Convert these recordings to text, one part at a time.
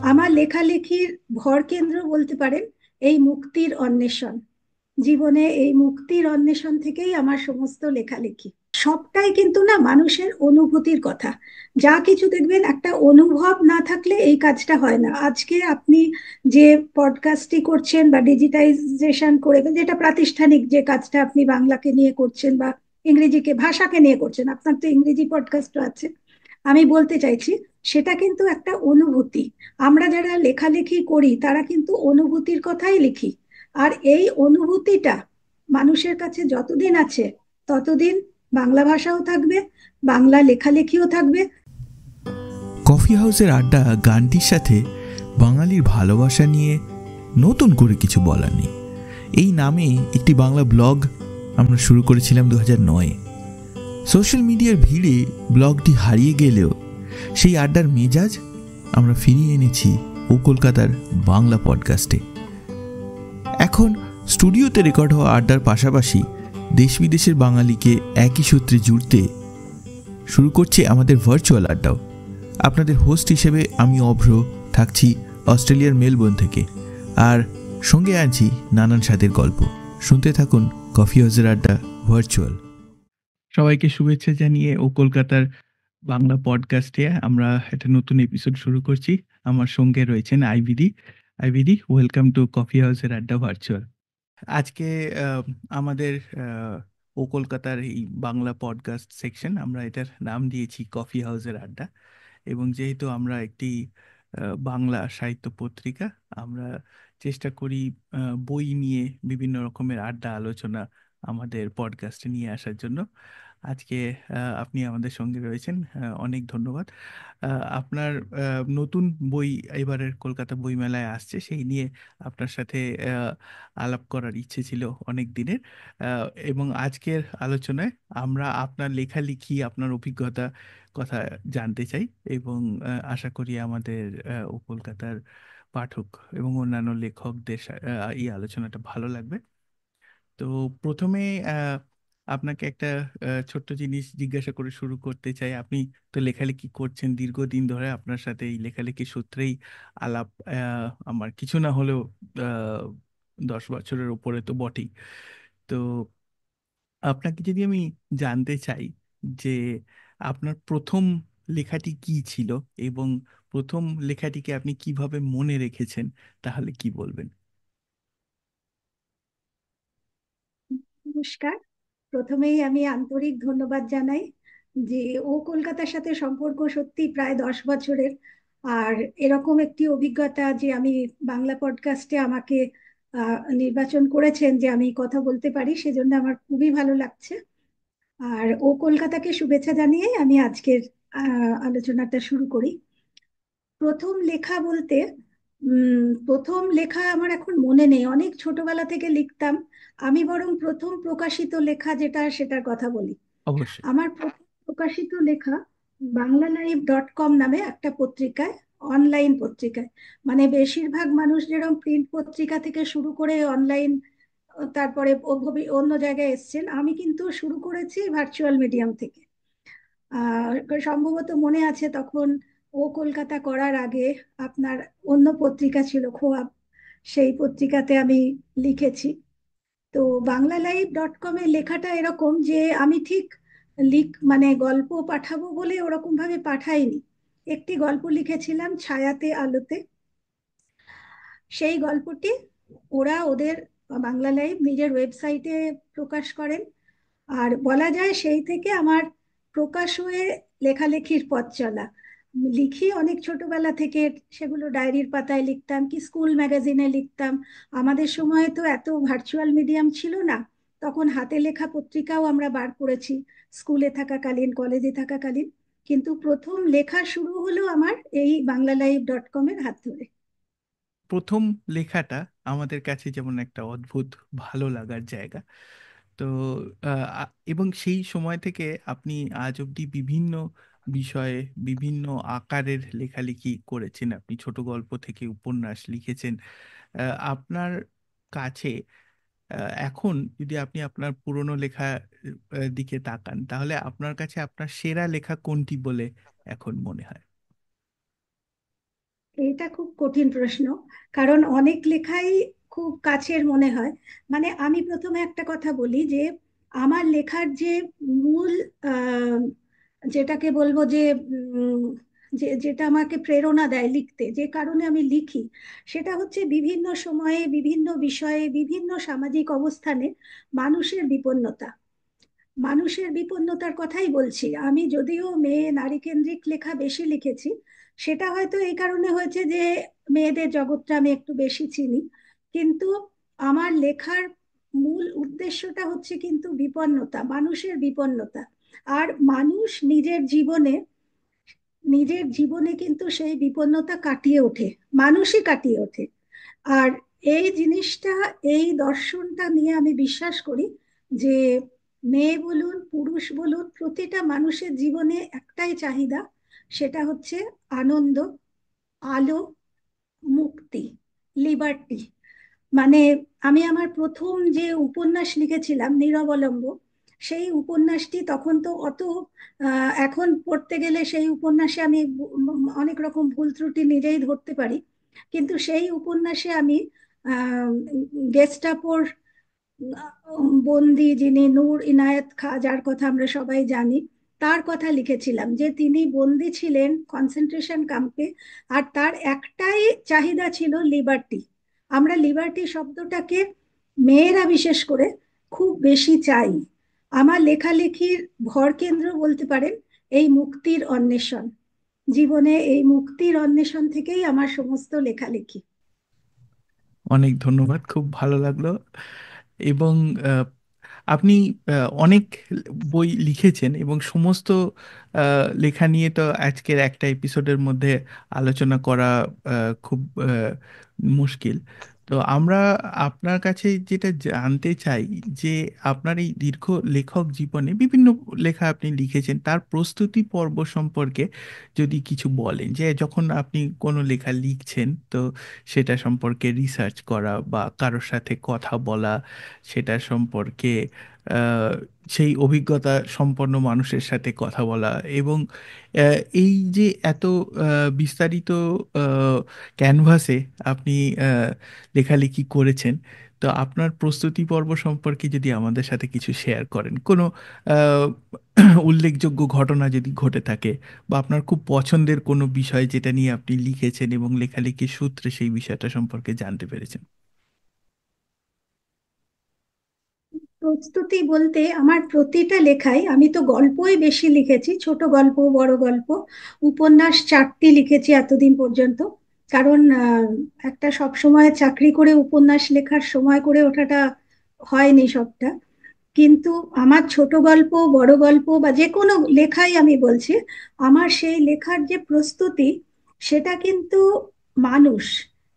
আমার লেখালেখির ভরকেন্দ্র বলতে পারেন এই মুক্তির অন্বেষণ। জীবনে এই মুক্তির অন্বেষণ থেকেই আমার সমস্ত লেখালেখি। সবটাই কিন্তু না মানুষের অনুভূতির কথা। যা কিছু দেখবেন, একটা অনুভব না থাকলে এই কাজটা হয় না। আজকে আপনি যে পডকাস্টটি করছেন বা ডিজিটাইজেশন করে, যেটা প্রাতিষ্ঠানিক যে কাজটা আপনি বাংলাকে নিয়ে করছেন বা ইংরেজিকে ভাষাকে নিয়ে করছেন, আপনার তো ইংরেজি পডকাস্টও আছে। আমি বলতে চাইছি সেটা কিন্তু একটা অনুভূতি। আমরা যারা লেখালেখি করি তারা কিন্তু অনুভূতির কথাই লিখি। আর এই অনুভূতিটা মানুষের কাছে যতদিন আছে ততদিন বাংলা ভাষাও থাকবে, বাংলা লেখালেখিও থাকবে। কফি হাউসের আড্ডা গানটির সাথে বাঙালির ভালোবাসা নিয়ে নতুন করে কিছু বলার নেই। এই নামে একটি বাংলা ব্লগ আমরা শুরু করেছিলাম 2009-এ। সোশ্যাল মিডিয়ার ভিড়ে ব্লগটি হারিয়ে গেলেও সেই আড্ডার মেজাজ আমরা ফিরিয়ে এনেছি ও কলকাতার বাংলা পডকাস্টে। এখন স্টুডিওতে রেকর্ড হওয়া আড্ডার পাশাপাশি দেশ বিদেশের বাঙালিকে একই সূত্রে জুড়তে শুরু করছে আমাদের ভার্চুয়াল আড্ডাও। আপনাদের হোস্ট হিসেবে আমি অভ্র থাকছি অস্ট্রেলিয়ার মেলবোর্ন থেকে, আর সঙ্গে আছি নানান স্বাদের গল্প। শুনতে থাকুন কফি হাউসের আড্ডা ভার্চুয়াল। সবাইকে শুভেচ্ছা জানিয়ে ও কলকাতার বাংলা পডকাস্টে আমরা একটা নতুন এপিসোড শুরু করছি। আমার সঙ্গে রয়েছেন আইবিদি। আইবিদি, ওয়েলকাম টু কফি হাউসের আড্ডা ভার্চুয়াল। আজকে আহ, আমাদের ও কলকাতার এই বাংলা পডকাস্ট সেকশন, আমরা এটার নাম দিয়েছি কফি হাউসের আড্ডা। এবং যেহেতু আমরা একটি বাংলা সাহিত্য পত্রিকা, আমরা চেষ্টা করি বই নিয়ে বিভিন্ন রকমের আড্ডা আলোচনা আমাদের পডকাস্টে নিয়ে আসার জন্য। আজকে আপনি আমাদের সঙ্গে রয়েছেন, অনেক ধন্যবাদ। আপনার নতুন বই এবারের কলকাতা বইমেলায় আসছে, সেই নিয়ে আপনার সাথে আলাপ করার ইচ্ছে ছিল অনেক দিনের। এবং আজকের আলোচনায় আমরা আপনার লেখালেখি, আপনার অভিজ্ঞতা কথা জানতে চাই। এবং আশা করি আমাদের কলকাতার পাঠক এবং অন্যান্য লেখকদের এই আলোচনাটা ভালো লাগবে। তো প্রথমে আপনাকে একটা ছোট্ট জিনিস জিজ্ঞাসা করে শুরু করতে চাই। আপনি তো লেখালেখি করছেন দীর্ঘদিন ধরে, আপনার সাথে এই লেখালেখি সূত্রেই আলাপ আমার কিছু না হলেও 10 বছরের উপরে তো বটেই। তো আপনাকে যদি আমি জানতে চাই যে আপনার প্রথম লেখাটি কি ছিল এবং প্রথম লেখাটিকে আপনি কিভাবে মনে রেখেছেন, তাহলে কি বলবেন? নমস্কার। প্রথমেই আমি আন্তরিক ধন্যবাদ জানাই যে ও কলকাতার সাথে সম্পর্ক সত্যি প্রায় 10 বছরের। আর এরকম একটি অভিজ্ঞতা যে আমি বাংলা পডকাস্টে আমাকে নির্বাচন করেছেন যে আমি কথা বলতে পারি, সেজন্য আমার খুবই ভালো লাগছে। আর ও কলকাতাকে শুভেচ্ছা জানিয়ে আমি আজকের আলোচনাটা শুরু করি। প্রথম লেখা বলতে প্রথম লেখা আমার এখন মনে নেই, অনেক ছোটবেলা থেকে লিখতাম। আমি বরং প্রথম প্রকাশিত লেখা যেটা, সেটার কথা বলি। অবশ্যই। আমার প্রথম প্রকাশিত লেখা বাংলালাইভ.কম নামে একটা পত্রিকায়, অনলাইন পত্রিকায়। মানে বেশিরভাগ মানুষ যেরকম প্রিন্ট পত্রিকা থেকে শুরু করে অনলাইন, তারপরে অন্য জায়গায় এসছেন, আমি কিন্তু শুরু করেছি ভার্চুয়াল মিডিয়াম থেকে। আহ সম্ভবত মনে আছে তখন ও কলকাতা করার আগে আপনার অন্য পত্রিকা ছিল খোয়াব, সেই পত্রিকাতে আমি লিখেছি। তো বাংলালাইভ.কম এর লেখাটা এরকম যে আমি ঠিক মানে গল্প পাঠাবো বলে ওরকম ভাবে পাঠাইনি। একটি গল্প লিখেছিলাম ছায়াতে আলোতে। সেই গল্পটি ওরা ওদের বাংলা লাইভ নিজের ওয়েবসাইটে প্রকাশ করেন। আর বলা যায় সেই থেকে আমার প্রকাশ হয়ে লেখালেখির পথ চলা। লিখি অনেক ছোটবেলা থেকে, সেগুলো ডায়েরির পাতায় লিখতাম কি স্কুল ম্যাগাজিনে লিখতাম। আমাদের সময় তো এত ভার্চুয়াল মিডিয়াম ছিল না, তখন হাতে লেখা পত্রিকাও আমরা বার করেছি স্কুলে থাকাকালীন, কলেজে থাকাকালীন। কিন্তু প্রথম লেখা শুরু হলো আমার এই বাংলালাইভ.কম এর হাত ধরে। প্রথম লেখাটা আমাদের কাছে যেমন একটা অদ্ভুত ভালো লাগার জায়গা। তো এবং সেই সময় থেকে আপনি আজ অবধি বিভিন্ন বিষয়ে বিভিন্ন আকারের লেখালেখি করেছেন। আপনি ছোট গল্প থেকে উপন্যাস লিখেছেন। আপনার কাছে এখন যদি আপনি আপনার পুরনো লেখা দিকে তাকান, তাহলে আপনার কাছে আপনার সেরা লেখা কোনটি বলে এখন মনে হয়? এটা খুব কঠিন প্রশ্ন, কারণ অনেক লেখাই খুব কাছের মনে হয়। মানে আমি প্রথমে একটা কথা বলি যে আমার লেখার যে মূল আহ, যেটাকে বলবো যে উম, যেটা আমাকে প্রেরণা দেয় লিখতে, যে কারণে আমি লিখি, সেটা হচ্ছে বিভিন্ন সময়ে বিভিন্ন বিষয়ে বিভিন্ন সামাজিক অবস্থানে মানুষের বিপন্নতা। মানুষের বিপন্নতার কথাই বলছি আমি, যদিও মেয়ে নারী কেন্দ্রিক লেখা বেশি লিখেছি। সেটা হয়তো এই কারণে হয়েছে যে মেয়েদের জগৎটা আমি একটু বেশি চিনি। কিন্তু আমার লেখার মূল উদ্দেশ্যটা হচ্ছে কিন্তু বিপন্নতা, মানুষের বিপন্নতা। আর মানুষ নিজের জীবনে কিন্তু সেই বিপন্নতা কাটিয়ে ওঠে, মানুষই কাটিয়ে ওঠে। আর এই জিনিসটা, এই দর্শনটা নিয়ে আমি বিশ্বাস করি যে মেয়ে বলুন পুরুষ বলুন, প্রতিটা মানুষের জীবনে একটাই চাহিদা, সেটা হচ্ছে আনন্দ, আলো, মুক্তি, লিবার্টি। মানে আমি আমার প্রথম যে উপন্যাস লিখেছিলাম নিরবলম্ব, সেই উপন্যাসটি তখন তো অত এখন পড়তে গেলে সেই উপন্যাসে আমি অনেক রকম ভুল ত্রুটি নিজেই ধরতে পারি। কিন্তু সেই উপন্যাসে আমি গেস্টাপোর বন্দি, যিনি নূর ইনায়েত খাঁ, যার কথা আমরা সবাই জানি, তার কথা লিখেছিলাম যে তিনি বন্দি ছিলেন কনসেন্ট্রেশন ক্যাম্পে। আর তার একটাই চাহিদা ছিল লিবার্টি। আমরা লিবার্টি শব্দটাকে মেয়েরা বিশেষ করে খুব বেশি চাই। আমার লেখালেখির ভরকেন্দ্র বলতে পারেন এই মুক্তির অন্বেষণ। জীবনে এই মুক্তির অন্বেষণ থেকেই আমার সমস্ত লেখালেখি। অনেক ধন্যবাদ, খুব ভালো লাগলো। এবং আপনি অনেক বই লিখেছেন এবং সমস্ত লেখা নিয়ে তো আজকের একটা এপিসোডের মধ্যে আলোচনা করা খুব মুশকিল। তো আমরা আপনার কাছে যেটা জানতে চাই যে আপনার এই দীর্ঘ লেখক জীবনে বিভিন্ন লেখা আপনি লিখেছেন, তার প্রস্তুতি পর্ব সম্পর্কে যদি কিছু বলেন, যে যখন আপনি কোনো লেখা লিখছেন তো সেটা সম্পর্কে রিসার্চ করা বা কারোর সাথে কথা বলা, সেটা সম্পর্কে আহ, সেই অভিজ্ঞতা সম্পন্ন মানুষের সাথে কথা বলা, এবং এই যে এত বিস্তারিত ক্যানভাসে আপনি আহ, লেখালেখি করেছেন, তো আপনার প্রস্তুতি পর্ব সম্পর্কে যদি আমাদের সাথে কিছু শেয়ার করেন, কোনো আহ, উল্লেখযোগ্য ঘটনা যদি ঘটে থাকে, বা আপনার খুব পছন্দের কোনো বিষয় যেটা নিয়ে আপনি লিখেছেন এবং লেখালেখির সূত্রে সেই বিষয়টা সম্পর্কে জানতে পেরেছেন। প্রস্তুতি বলতে আমার প্রতিটা লেখায়, আমি তো গল্পই বেশি লিখেছি, ছোট গল্প, বড় গল্প, উপন্যাস 4টি লিখেছি এতদিন পর্যন্ত। কারণ একটা সব সময় চাকরি করে উপন্যাস লেখার সময় করে ওঠাটা হয়নি সবটা। কিন্তু আমার ছোট গল্প, বড় গল্প বা যে কোনো লেখাই আমি বলছি, আমার সেই লেখার যে প্রস্তুতি, সেটা কিন্তু মানুষ,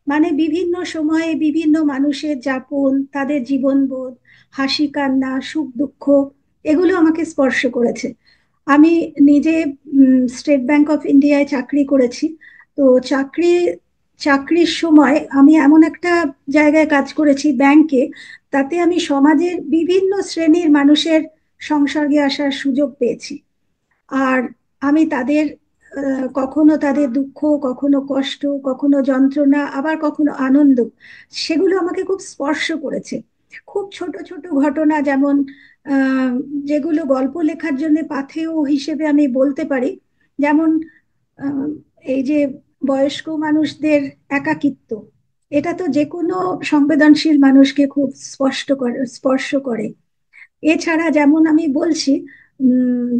মানে বিভিন্ন সময়ে বিভিন্ন মানুষের যাপন, তাদের জীবনবোধ, হাসি কান্না, সুখ দুঃখ, এগুলো আমাকে স্পর্শ করেছে। আমি নিজে স্টেট ব্যাংক অফ ইন্ডিয়ায় চাকরি করেছি। তো চাকরির সময় আমি এমন একটা জায়গায় কাজ করেছি, ব্যাংকে। তাতে আমি সমাজের বিভিন্ন শ্রেণীর মানুষের সংসর্গে আসার সুযোগ পেয়েছি। আর আমি তাদের কখনো তাদের দুঃখ, কখনো কষ্ট, কখনো যন্ত্রণা, আবার কখনো আনন্দ, সেগুলো আমাকে খুব স্পর্শ করেছে। খুব ছোট ছোট ঘটনা, যেমন আহ, যেগুলো গল্প লেখার জন্য পাথেয় হিসেবে আমি বলতে পারি। যেমন আহ, এই যে বয়স্ক মানুষদের একাকিত্ব, এটা তো যে কোনো সংবেদনশীল মানুষকে খুব স্পর্শ করে। এছাড়া যেমন আমি বলছি, উম,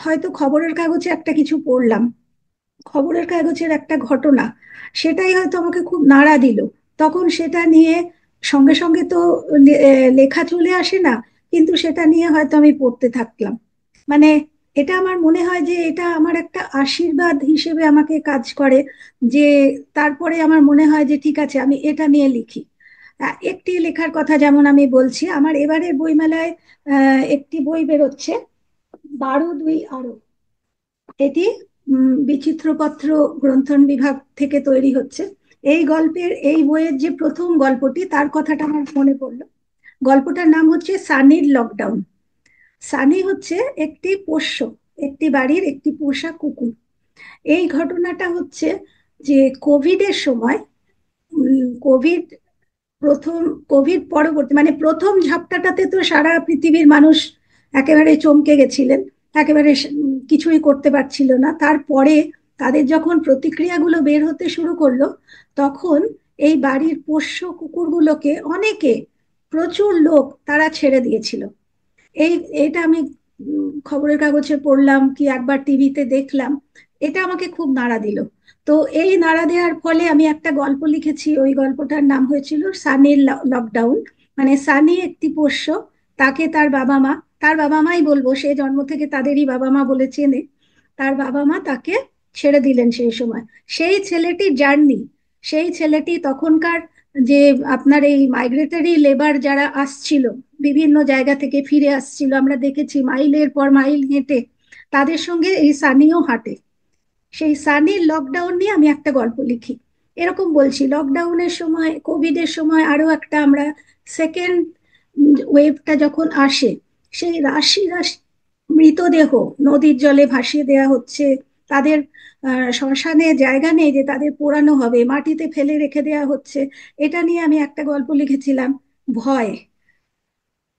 হয়তো খবরের কাগজে একটা কিছু পড়লাম, খবরের কাগজের একটা ঘটনা, সেটাই হয়তো আমাকে খুব নাড়া দিল। তখন সেটা নিয়ে সঙ্গে সঙ্গে তো লেখা চলে আসে না, কিন্তু সেটা নিয়ে হয়তো আমি পড়তে থাকলাম। মানে এটা আমার মনে হয় যে এটা আমার একটা আশীর্বাদ হিসেবে আমাকে কাজ করে। যে তারপরে আমার মনে হয় যে ঠিক আছে, আমি এটা নিয়ে লিখি। একটি লেখার কথা যেমন আমি বলছি, আমার এবারের বইমেলায় একটি বই বেরোচ্ছে, 12 2 আরো। এটি বিচিত্রপত্র গ্রন্থন বিভাগ থেকে তৈরি হচ্ছে। এই বইয়ের যে প্রথম গল্পটি, তার কথাটা আমার মনে পড়লো। গল্পটার নাম হচ্ছে সানির লকডাউন। সানি হচ্ছে একটি পোষ্য, একটি বাড়ির একটি পোষা কুকুর। এই ঘটনাটা হচ্ছে যে কোভিডের সময়, কোভিড প্রথম, কোভিড পরবর্তী মানে প্রথম ঝাপটাটাতে তো সারা পৃথিবীর মানুষ একেবারে চমকে গেছিলেন, একেবারে কিছুই করতে পারছিল না। তারপরে তাদের যখন প্রতিক্রিয়াগুলো বের হতে শুরু করলো, তখন এই বাড়ির পোষ্য কুকুরগুলোকে অনেকে, প্রচুর লোক তারা ছেড়ে দিয়েছিল। এই এটা আমি খবরের কাগজে পড়লাম কি একবার টিভিতে দেখলাম। এটা আমাকে খুব নাড়া দিল। তো এই নাড়া দেওয়ার ফলে আমি একটা গল্প লিখেছি। ওই গল্পটার নাম হয়েছিল সানির লকডাউন। মানে সানি একটি পোষ্য, তাকে তার বাবা মা, তার বাবা মাই বলবো, সে জন্ম থেকে তাদেরই বাবা মা বলে চেনে, তার বাবা মা তাকে ছেড়ে দিলেন সেই সময়। সেই ছেলেটির জার্নি, সেই ছেলেটি তখনকার যে আপনার এই মাইগ্রেটরি লেবার যারা আসছিল, বিভিন্ন জায়গা থেকে ফিরে আসছিল, আমরা দেখেছি মাইলের পর মাইল হেঁটে, তাদের সঙ্গে এই সানিও হাঁটে। সেই সানির লকডাউন নিয়ে আমি একটা গল্প লিখি। এরকম বলছি, লকডাউনের সময়, কোভিডের সময় আরো একটা আমরা সেকেন্ড ওয়েভটা যখন আসে, সেই রাশি রাশি মৃতদেহ নদীর জলে ভাসিয়ে দেওয়া হচ্ছে। তাদের শ্মশানে জায়গা নেই যে তাদের পোড়ানো হবে, মাটিতে ফেলে রেখে দেওয়া হচ্ছে। এটা নিয়ে আমি একটা গল্প লিখেছিলাম, ভয়।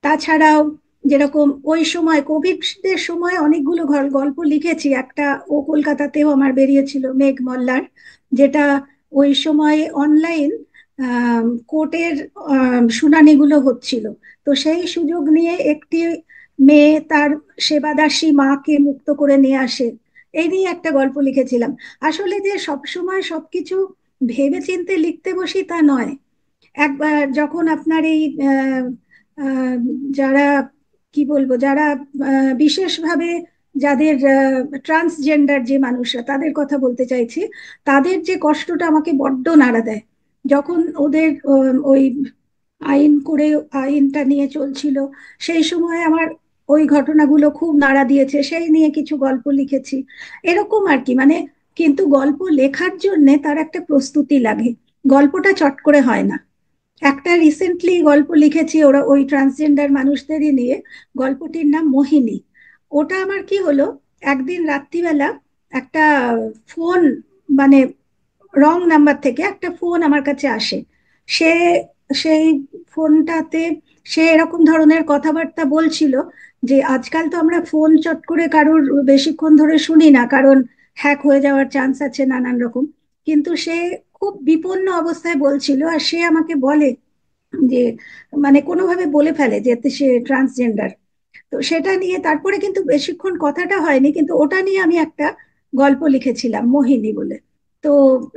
তাছাড়াও যেরকম ওই সময় কোভিড এর সময় অনেকগুলো গল্প লিখেছি। একটা ও কলকাতাতেও আমার বেরিয়েছিল, মেঘ মল্লার, যেটা ওই সময় অনলাইন কোর্টের শুনানিগুলো হচ্ছিল। তো সেই সুযোগ নিয়ে একটি মেয়ে তার সেবাদাসী মাকে মুক্ত করে নিয়ে আসে। এই নিয়ে একটা গল্প লিখেছিলাম। আসলে যে সবসময় সবকিছু ভেবে চিন্তে লিখতে বসি তা নয়। একবার যখন আপনার এই আহ, যারা, কি বলবো, যারা বিশেষভাবে, যাদের ট্রান্সজেন্ডার যে মানুষরা, তাদের কথা বলতে চাইছি, তাদের যে কষ্টটা আমাকে বড্ড নাড়া দেয়। যখন ওদের ওই আইন করে, আইনটা নিয়ে চলছিল, সেই সময় আমার ওই ঘটনাগুলো খুব নাড়া দিয়েছে, সেই নিয়ে কিছু গল্প লিখেছি। এরকম আর কি, মানে কিন্তু গল্প লেখার জন্য তার একটা প্রস্তুতি লাগে, গল্পটা চট করে হয় না। একটা রিসেন্টলি গল্প লিখেছি ওরা ওই ট্রান্সজেন্ডার মানুষদেরই নিয়ে, গল্পটির নাম মোহিনী। ওটা আমার কি হলো, একদিন রাত্রিবেলা একটা ফোন, মানে রং নাম্বার থেকে একটা ফোন আমার কাছে আসে। সে, সেই ফোনটাতে সে এরকম ধরনের কথাবার্তা বলছিল যে আজকাল তো আমরা ফোন চট করে কারোর বেশিক্ষণ ধরে শুনি না, কারণ হ্যাক হয়ে যাওয়ার চান্স আছে নানান রকম। কিন্তু সে খুব বিপন্ন অবস্থায় বলছিল, আর সে আমাকে বলে যে, মানে কোনোভাবে বলে ফেলে যে সে ট্রান্সজেন্ডার। তো সেটা নিয়ে তারপরে কিন্তু বেশিক্ষণ কথাটা হয়নি, কিন্তু ওটা নিয়ে আমি একটা গল্প লিখেছিলাম মোহিনী বলে। তো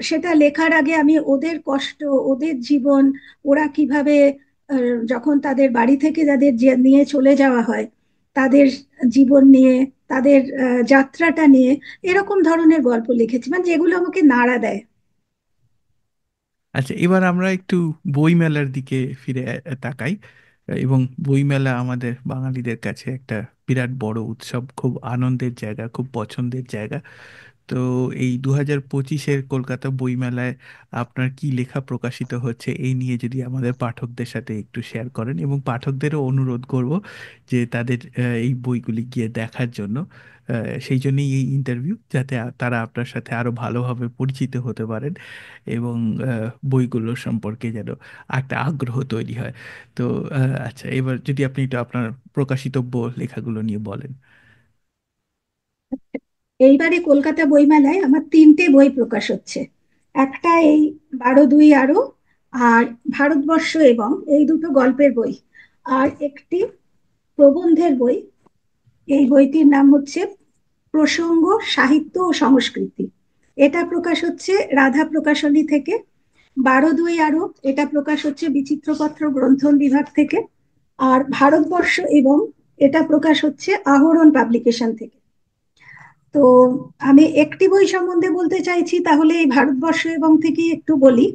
সেটা লেখার আগে আমি ওদের কষ্ট, ওদের জীবন, ওরা কিভাবে যখন তাদের বাড়ি থেকে যাদের নিয়ে চলে যাওয়া হয়, তাদের জীবন নিয়ে, তাদের যাত্রাটা নিয়ে, এরকম ধরনের গল্প লিখেছি, মানে যেগুলো আমাকে নাড়া দেয়। আচ্ছা, এবার আমরা একটু বইমেলার দিকে ফিরে তাকাই। এবং বইমেলা আমাদের বাঙালিদের কাছে একটা বিরাট বড় উৎসব, খুব আনন্দের জায়গা, খুব পছন্দের জায়গা। তো এই 2025-এর কলকাতা বইমেলায় আপনার কি লেখা প্রকাশিত হচ্ছে, এই নিয়ে যদি আমাদের পাঠকদের সাথে একটু শেয়ার করেন, এবং পাঠকদেরও অনুরোধ করব যে তাদের এই বইগুলি গিয়ে দেখার জন্য। সেই জন্যই এই ইন্টারভিউ, যাতে তারা আপনার সাথে আরো ভালোভাবে পরিচিত হতে পারেন, এবং বইগুলো সম্পর্কে যেন একটা আগ্রহ তৈরি হয়। তো আচ্ছা, এবার যদি আপনি একটু আপনার প্রকাশিতব্য লেখাগুলো নিয়ে বলেন। এইবারে কলকাতা বইমেলায় আমার তিনটে বই প্রকাশ হচ্ছে। একটা এই 12/2 আরো, আর ভারতবর্ষ এবং, এই দুটো গল্পের বই। আর একটি প্রবন্ধের বই। এই বইটির নাম হচ্ছে প্রসঙ্গ, সাহিত্য ও সংস্কৃতি। এটা প্রকাশ হচ্ছে রাধা প্রকাশনী থেকে। 12/2 আরো, এটা প্রকাশ হচ্ছে বিচিত্রপত্র গ্রন্থন বিভাগ থেকে। আর ভারতবর্ষ এবং, এটা প্রকাশ হচ্ছে আহরণ পাবলিকেশন থেকে। তো আমি একটি বই সম্বন্ধে বলতে চাইছি, তাহলে এই ভারতবর্ষ এবং থেকে একটু বলি।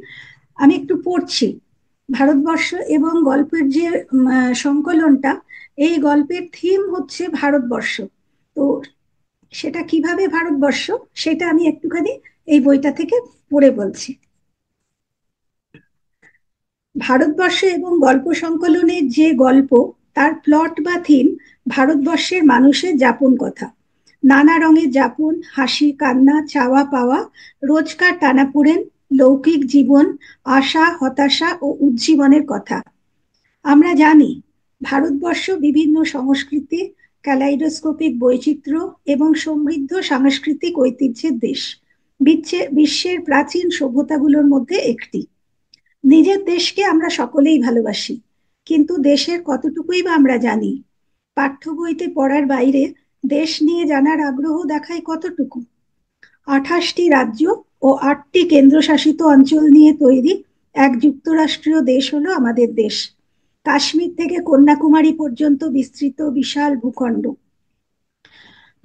আমি একটু পড়ছি। ভারতবর্ষ এবং গল্পের যে সংকলনটা, এই গল্পের থিম হচ্ছে ভারতবর্ষ। তো সেটা কিভাবে ভারতবর্ষ, সেটা আমি একটুখানি এই বইটা থেকে পড়ে বলছি। ভারতবর্ষ এবং গল্প সংকলনের যে গল্প, তার প্লট বা থিম ভারতবর্ষের মানুষের যাপন কথা। নানা রঙের যাপন, হাসি কান্না, চাওয়া পাওয়া, রোজকার টানাপোড়েন, লৌকিক জীবন, আশা হতাশা ও উজ্জীবনের কথা। আমরা জানি ভারতবর্ষ বিভিন্ন সংস্কৃতি, ক্যালাইডোস্কোপিক বৈচিত্র্য এবং সমৃদ্ধ সাংস্কৃতিক ঐতিহ্যের দেশ। বিশ্বের প্রাচীন সভ্যতাগুলোর মধ্যে একটি। নিজের দেশকে আমরা সকলেই ভালোবাসি, কিন্তু দেশের কতটুকুই বা আমরা জানি? পাঠ্য বইতে পড়ার বাইরে দেশ নিয়ে জানার আগ্রহ দেখায় কতটুকু? 28টি রাজ্য ও 8টি কেন্দ্রশাসিত অঞ্চল নিয়ে তৈরি এক যুক্তরাষ্ট্রীয় দেশ হলো আমাদের দেশ। কাশ্মীর থেকে কন্যাকুমারী পর্যন্ত বিস্তৃত বিশাল ভূখণ্ড।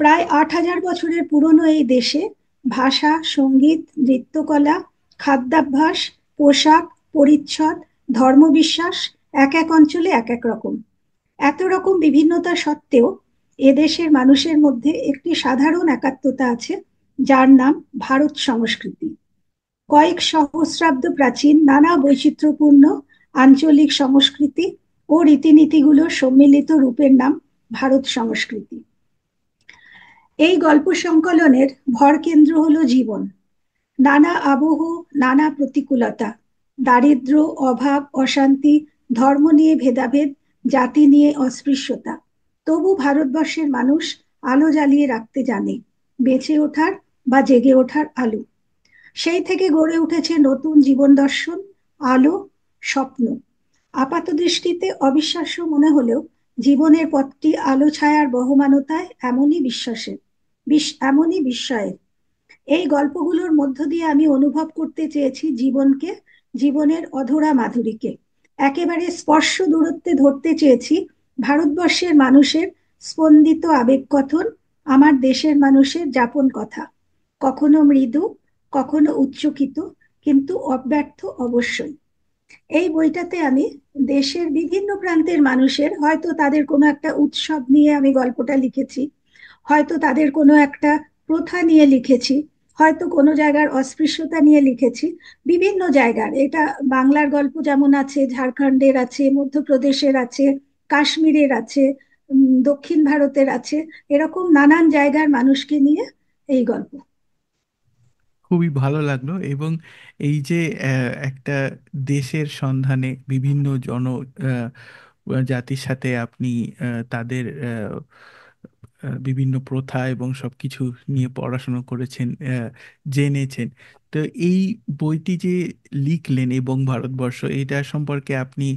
প্রায় 8,000 বছরের পুরনো এই দেশে ভাষা, সঙ্গীত, নৃত্যকলা, খাদ্যাভ্যাস, পোশাক, পরিচ্ছদ, ধর্মবিশ্বাস এক এক অঞ্চলে এক এক রকম। এত রকম বিভিন্নতা সত্ত্বেও এদেশের মানুষের মধ্যে একটি সাধারণ একাত্মতা আছে, যার নাম ভারত সংস্কৃতি। কয়েক সহস্রাব্দ প্রাচীন নানা বৈচিত্র্যপূর্ণ আঞ্চলিক সংস্কৃতি ও রীতিনীতিগুলোর সম্মিলিত রূপের নাম ভারত সংস্কৃতি। এই গল্প সংকলনের ভরকেন্দ্র হলো জীবন। নানা আবহ, নানা প্রতিকূলতা, দারিদ্র, অভাব, অশান্তি, ধর্ম নিয়ে ভেদাভেদ, জাতি নিয়ে অস্পৃশ্যতা। তবু ভারতবর্ষের মানুষ আলো জ্বালিয়ে রাখতে জানে, বেঁচে ওঠার বা জেগে ওঠার আলো। সেই থেকে গড়ে উঠেছে নতুন জীবন দর্শন, আলো, স্বপ্ন। আপাত দৃষ্টিতে অবিশ্বাস্য মনে হলেও জীবনের পথটি আলো ছায়ার বহমানতায় এমনই বিস্ময়ের। এই গল্পগুলোর মধ্য দিয়ে আমি অনুভব করতে চেয়েছি জীবনকে, জীবনের অধরা মাধুরীকে। একেবারে স্পর্শ দূরত্বে ধরতে চেয়েছি ভারতবর্ষের মানুষের স্পন্দিত আবেগ কথন, আমার দেশের মানুষের যাপন কথা। কখনো মৃদু, কখনো উচ্চকিত, কিন্তু অব্যর্থ অবশ্যই। এই বইটাতে আমি দেশের বিভিন্ন প্রান্তের মানুষের, হয়তো তাদের কোনো একটা উৎসব নিয়ে আমি গল্পটা লিখেছি, হয়তো তাদের কোনো একটা প্রথা নিয়ে লিখেছি, হয়তো কোনো জায়গার অস্পৃশ্যতা নিয়ে লিখেছি। বিভিন্ন জায়গার, এটা বাংলার গল্প যেমন আছে, ঝাড়খণ্ডের আছে, মধ্যপ্রদেশের আছে, কাশ্মীরের আছে, দক্ষিণ ভারতের আছে, এরকম নানান জায়গার মানুষকে নিয়ে এই গল্প। খুবই ভালো লাগলো। এবং এই যে একটা দেশের সন্ধানে বিভিন্ন জাতির সাথে আপনি তাদের বিভিন্ন প্রথা এবং সব কিছু নিয়ে পড়াশোনা করেছেন, জেনেছেন। তো এই বইটি যে লিখলেন এবং ভারতবর্ষ এটা সম্পর্কে আপনি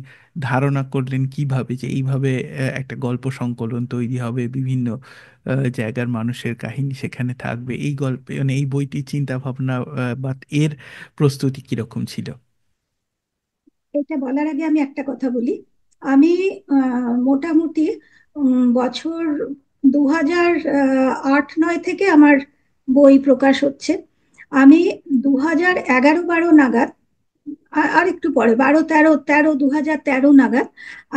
ধারণা করলেন কিভাবে যে এইভাবে একটা গল্প সংকলন তৈরি হবে, বিভিন্ন জায়গার মানুষের কাহিনী সেখানে থাকবে, এই গল্পে মানে এই বইটির চিন্তা ভাবনা বা এর প্রস্তুতি কিরকম ছিল? এটা বলার আগে আমি একটা কথা বলি। আমি মোটামুটি বছর 2008-9 থেকে আমার বই প্রকাশ হচ্ছে। আমি 2011-12 নাগাদ, আর একটু পরে 2013 নাগাদ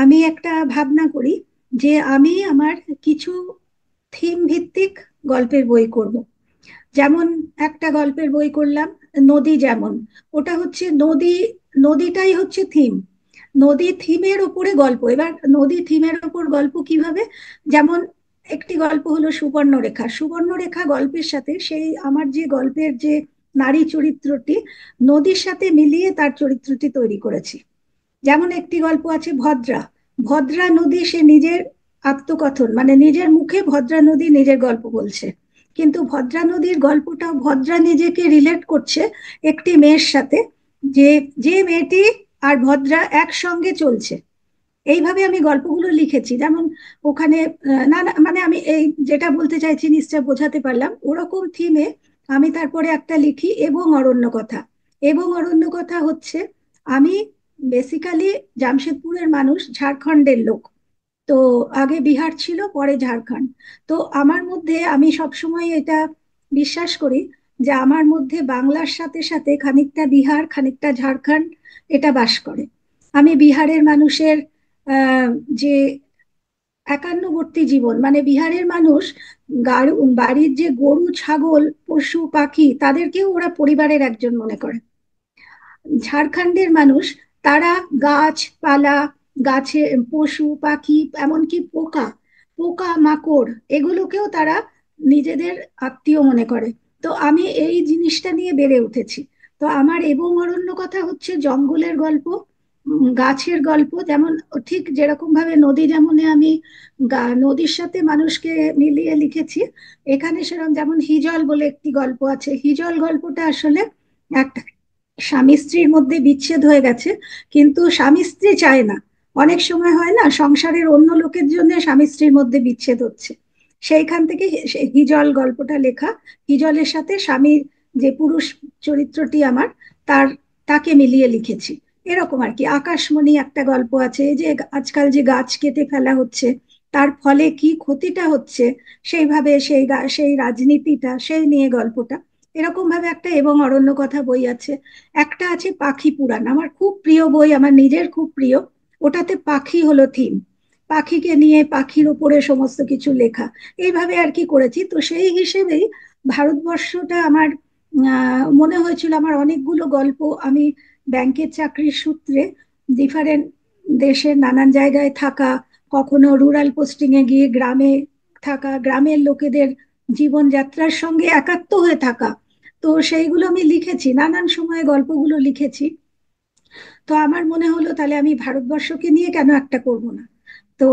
আমি একটা ভাবনা করি যে আমি আমার কিছু থিম ভিত্তিক গল্পের বই করব। যেমন একটা গল্পের বই করলাম নদী, যেমন ওটা হচ্ছে নদী, নদীটাই হচ্ছে থিম, নদী থিমের ওপরে গল্প। এবার নদী থিমের ওপর গল্প কিভাবে? যেমন একটি গল্প হলো সুবর্ণরেখা। সুবর্ণরেখা গল্পের সাথে সেই আমার যে গল্পের যে নারী চরিত্রটি, নদীর সাথে মিলিয়ে তার চরিত্রটি তৈরি করেছি। যেমন একটি গল্প আছে ভদ্রা। ভদ্রা নদী, সে নিজের আত্মকথন, মানে নিজের মুখে ভদ্রা নদী নিজের গল্প বলছে, কিন্তু ভদ্রা নদীর গল্পটাও ভদ্রা নিজেকে রিলেট করছে একটি মেয়ের সাথে, যে যে মেয়েটি আর ভদ্রা একসঙ্গে চলছে। এইভাবে আমি গল্পগুলো লিখেছি। যেমন ওখানে না না, মানে আমি এই যেটা বলতে চাইছি নিশ্চয় বোঝাতে পারলাম, ওরকম থিমে আমি তারপরে একটা লিখি এবং অরণ্য কথা। এবং অরণ্য কথা হচ্ছে, আমি বেসিক্যালি জামশেদপুরের মানুষ, ঝাড়খণ্ডের লোক। তো আগে বিহার ছিল, পরে ঝাড়খণ্ড। তো আমার মধ্যে, আমি সবসময় এটা বিশ্বাস করি যে আমার মধ্যে বাংলার সাথে সাথে খানিকটা বিহার, খানিকটা ঝাড়খণ্ড এটা বাস করে। আমি বিহারের মানুষের আহ, যে একান্নবর্তী জীবন, মানে বিহারের মানুষ বাড়ির যে গরু, ছাগল, পশু পাখি, তাদেরকেও ওরা পরিবারের একজন মনে করে। ঝাড়খণ্ডের মানুষ, তারা গাছপালা, পশু পাখি, এমনকি পোকা, পোকা মাকড়, এগুলোকেও তারা নিজেদের আত্মীয় মনে করে। তো আমি এই জিনিসটা নিয়ে বেড়ে উঠেছি। তো আমার এবং অরণ্য কথা হচ্ছে জঙ্গলের গল্প, গাছের গল্প। যেমন ঠিক যেরকম ভাবে নদী যেমনে আমি নদীর সাথে মানুষকে মিলিয়ে লিখেছি, এখানে সেরকম যেমন হিজল বলে একটি গল্প আছে। হিজল গল্পটা আসলে একটা স্বামী স্ত্রীর মধ্যে বিচ্ছেদ হয়ে গেছে, কিন্তু স্বামী স্ত্রী চায় না। অনেক সময় হয় না, সংসারের অন্য লোকের জন্য স্বামী স্ত্রীর মধ্যে বিচ্ছেদ হচ্ছে। সেইখান থেকে হিজল গল্পটা লেখা। হিজলের সাথে স্বামীর যে পুরুষ চরিত্রটি আমার, তার তাকে মিলিয়ে লিখেছি। এরকম আর কি। আকাশমণি একটা গল্প আছে, এই যে আজকাল যে গাছ কেটে ফেলা হচ্ছে, তার ফলে কি ক্ষতিটা হচ্ছে, সেইভাবে সেই রাজনীতিটা সেই নিয়ে গল্পটা। এরকম ভাবে একটা এবং অরণ্য কথা বই আছে। একটা আছে পাখি পুরাণ, আমার খুব প্রিয় বই, আমার নিজের খুব প্রিয়। ওটাতে পাখি হলো থিম, পাখিকে নিয়ে, পাখির উপরে সমস্ত কিছু লেখা। এইভাবে আর কি করেছি। তো সেই হিসেবেই ভারতবর্ষটা আমার মনে হয়েছিল, আমার অনেকগুলো গল্প আমি ব্যাংকের চাকরির সূত্রে ডিফারেন্ট দেশের নানান জায়গায় থাকা, কখনো রুরাল পোস্টিং এ গিয়ে গ্রামে থাকা, গ্রামের লোকেদের জীবনযাত্রার সঙ্গে একাত্ম হয়ে থাকা। তো সেইগুলো আমি লিখেছি, নানান সময় গল্পগুলো লিখেছি। তো আমার মনে হলো তাহলে আমি ভারতবর্ষকে নিয়ে কেন একটা করব না। তো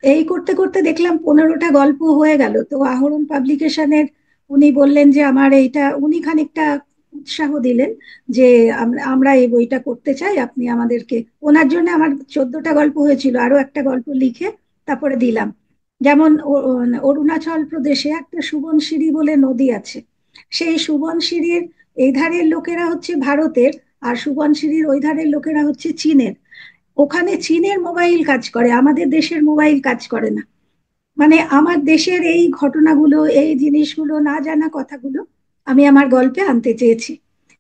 এই করতে করতে দেখলাম 15টা গল্প হয়ে গেল। তো আহরণ পাবলিকেশনের উনি বললেন যে আমার এইটা, উনি খানিকটা উৎসাহ দিলেন যে আমরা আমরা এই বইটা করতে চাই, আপনি আমাদেরকে। ওনার জন্য আমার 14টা গল্প হয়েছিল, আরো একটা গল্প লিখে তারপরে দিলাম। যেমন অরুণাচল প্রদেশে একটা সুবনশিরি বলে নদী আছে। সেই সুবনশিরির এই ধারের লোকেরা হচ্ছে ভারতের, আর সুবনশিরির ওই ধারের লোকেরা হচ্ছে চীনের। ওখানে চীনের মোবাইল কাজ করে, আমাদের দেশের মোবাইল কাজ করে না। মানে আমার দেশের এই ঘটনাগুলো, এই জিনিসগুলো, না জানা কথাগুলো আমি আমার গল্পে আনতে চেয়েছি।